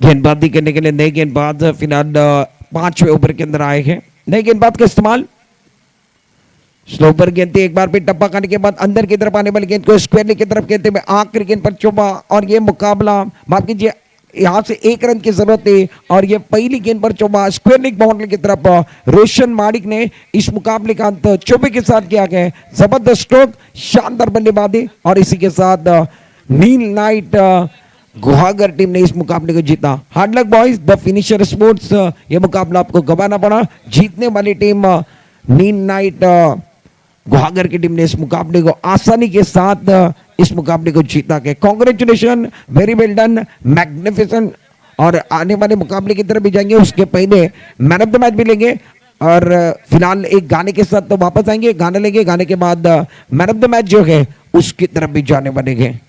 गेंदबाजी करने के लिए नए गेंदबाज फिलहाल 5वें ओवर के अंदर आए हैं। नए गेंदबाज का इस्तेमाल स्लो पर गेंद थी, एक बार फिर टप्पा खाने के बाद अंदर की तरफ आने वाली गेंद को स्क्वायरली की तरफ खेलते हुए आखिरी गेंद पर चौबा, और ये मुकाबला माफ कीजिए यहाँ से 1 रन की जरूरत थी और ये पहली गेंद पर चौबा स्क्वायरली बाउंड्री की तरफ रोशन माडिक ने इस मुकाबले का अंत चौबे के साथ किया गया। जबरदस्त स्ट्रोक, शानदार बल्लेबाजी, और इसी के साथ नील नाइट गुहागर टीम ने इस मुकाबले को जीता। Hard luck boys, the finisher sports, ये मुकाबला आपको गंवाना पड़ा। जीतने वाली टीम नील नाइट गुहागर की टीम ने इस मुकाबले को आसानी के साथ इस मुकाबले को जीता के। कॉन्ग्रेचुलेशन, वेरी वेल डन, मैग्निफिसेंट। और आने वाले मुकाबले की तरफ भी जाएंगे, उसके पहले मैन ऑफ द मैच भी लेंगे, और फिलहाल एक गाने के साथ तो वापस आएंगे, गाना लेंगे, गाने के बाद मैन ऑफ द मैच जो है उसकी तरफ भी जाने वाले हैं।